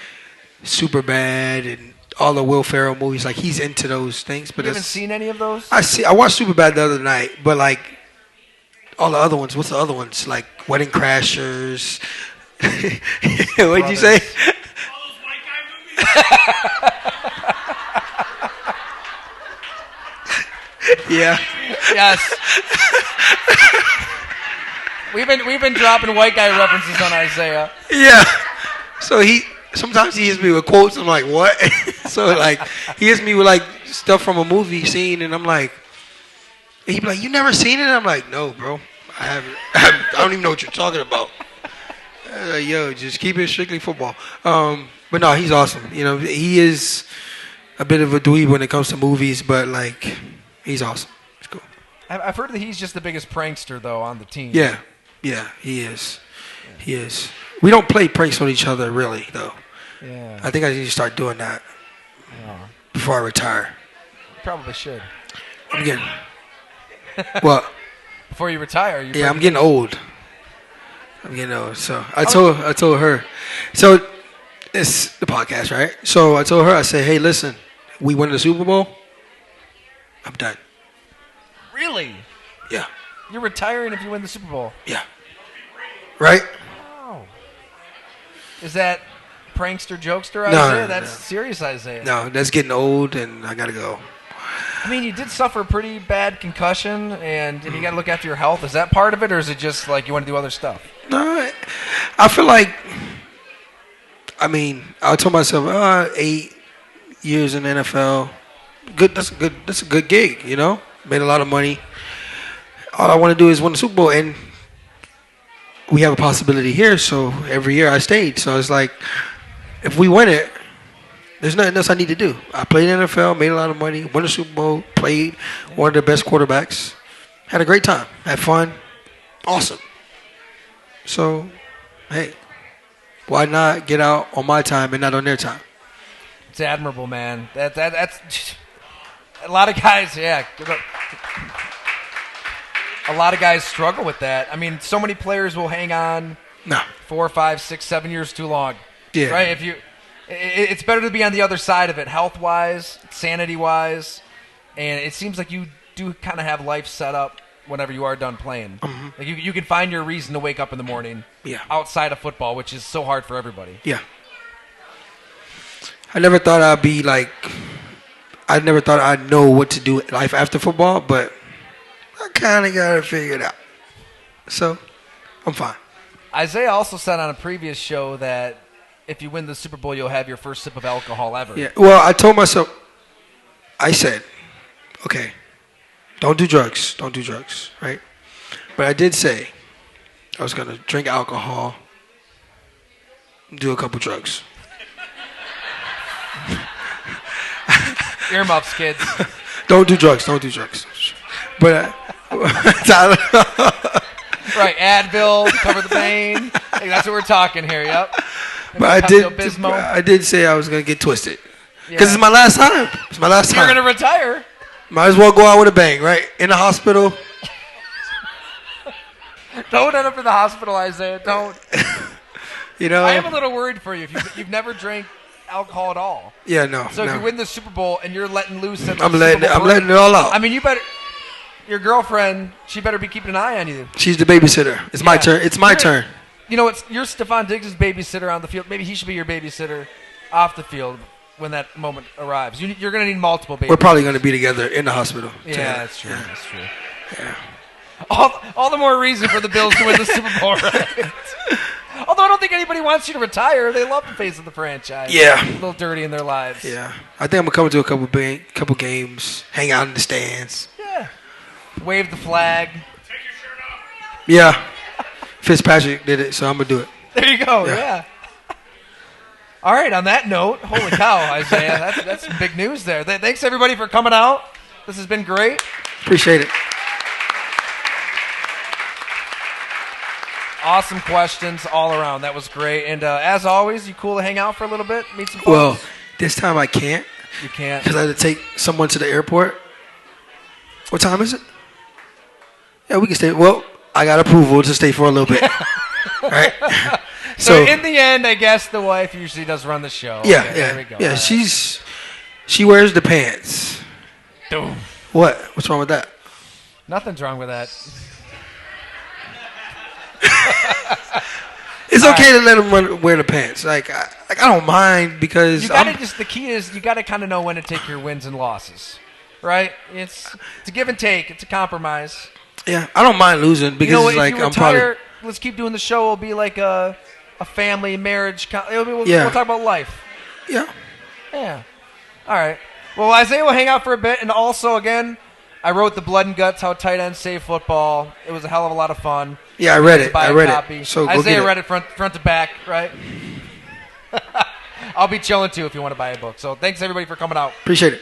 Superbad and all the Will Ferrell movies. Like, he's into those things. But you haven't seen any of those? I watched Superbad the other night, but, like, all the other ones. What's the other ones? Like Wedding Crashers. What'd you say? All those white guy movies. Yeah. Yes. We've been dropping white guy references on Isaiah. Yeah. So sometimes he hits me with quotes. I'm like, what? So like he hits me with like stuff from a movie scene, and I'm like, and he'd be like, you never seen it? I'm like, no, bro, I haven't. I don't even know what you're talking about. Like, yo, just keep it strictly football. But no, he's awesome. You know, he is a bit of a dweeb when it comes to movies, but like, he's awesome. It's cool. I've heard that he's just the biggest prankster though on the team. Yeah, he is. He is. We don't play pranks on each other really though. Yeah. I think I need to start doing that before I retire. Probably should. I'm getting what? Before you retire. Yeah, I'm getting old. So I told her. So it's the podcast, right? So I told her, I said, hey, listen, we win the Super Bowl, I'm done. Really? Yeah. You're retiring if you win the Super Bowl. Yeah. Right? Wow. Is that prankster, jokester No, Isaiah? no, That's no. serious Isaiah. No, that's getting old, and I gotta go. I mean, you did suffer a pretty bad concussion, and you got to look after your health. Is that part of it, or is it just like you want to do other stuff? No, I feel like, I mean, I told myself, 8 years in the NFL, good. That's a good gig, you know. Made a lot of money. All I want to do is win the Super Bowl, and we have a possibility here. So every year I stayed. So it's like, if we win it, there's nothing else I need to do. I played in the NFL, made a lot of money, won the Super Bowl, played one of the best quarterbacks, had a great time, had fun, awesome. So, hey, why not get out on my time and not on their time? It's admirable, man. That's a lot of guys. Yeah, a lot of guys struggle with that. I mean, so many players will hang on 4, 5, 6, 7 years too long. Yeah. Right. It's better to be on the other side of it, health-wise, sanity-wise, and it seems like you do kind of have life set up whenever you are done playing. Mm-hmm. Like you can find your reason to wake up in the morning outside of football, which is so hard for everybody. Yeah. I never thought I'd know what to do in life after football, but I kind of got it figured out. So, I'm fine. Isaiah also said on a previous show that if you win the Super Bowl, you'll have your first sip of alcohol ever. Yeah. Well, I told myself, I said, okay, don't do drugs, right? But I did say I was going to drink alcohol, do a couple drugs. Earmuffs, kids. Don't do drugs. But right, Advil, cover the pain. Hey, that's what we're talking here, yep. But I did say I was going to get twisted. Because it's my last time. You're going to retire. Might as well go out with a bang, right? In the hospital. Don't end up in the hospital, Isaiah. Don't. You know. I am a little worried for you. If you've never drank alcohol at all. Yeah, no. So if you win the Super Bowl and you're letting loose, at I'm letting it all out. I mean, you better. Your girlfriend, she better be keeping an eye on you. She's the babysitter. It's my turn. It's my turn. You know, you're Stephon Diggs' babysitter on the field. Maybe he should be your babysitter off the field when that moment arrives. You're going to need multiple babysitters. We're probably going to be together in the hospital. Yeah, that's true. Yeah. That's true. Yeah. All the more reason for the Bills to win the Super Bowl, right? Although I don't think anybody wants you to retire. They love the face of the franchise. Yeah. A little dirty in their lives. Yeah. I think I'm going to come to a couple games, hang out in the stands. Yeah. Wave the flag. Take your shirt off. Yeah. Fitzpatrick did it, so I'm going to do it. There you go. Yeah. All right. On that note, holy cow, Isaiah. That's some big news there. Thanks, everybody, for coming out. This has been great. Appreciate it. Awesome questions all around. That was great. And as always, you cool to hang out for a little bit, meet some folks? Well, this time I can't. You can't? Because I had to take someone to the airport. What time is it? Yeah, we can stay. Well, I got approval to stay for a little bit. Right? So in the end, I guess the wife usually does run the show. Yeah, okay, there we go. Yeah, she wears the pants. Boom. What? What's wrong with that? Nothing's wrong with that. It's okay to let him wear the pants. Like I don't mind because the key is you gotta kind of know when to take your wins and losses, right? It's a give and take. It's a compromise. Yeah, I don't mind losing because it's like I'm probably. Let's keep doing the show. It'll be like a family marriage. We'll talk about life. Yeah. Yeah. All right. Well, Isaiah will hang out for a bit, and also again, I wrote the Blood and Guts: How Tight Ends Save Football. It was a hell of a lot of fun. Yeah, I read it. It. So Isaiah read it front to back, right? I'll be chilling too if you want to buy a book. So thanks everybody for coming out. Appreciate it.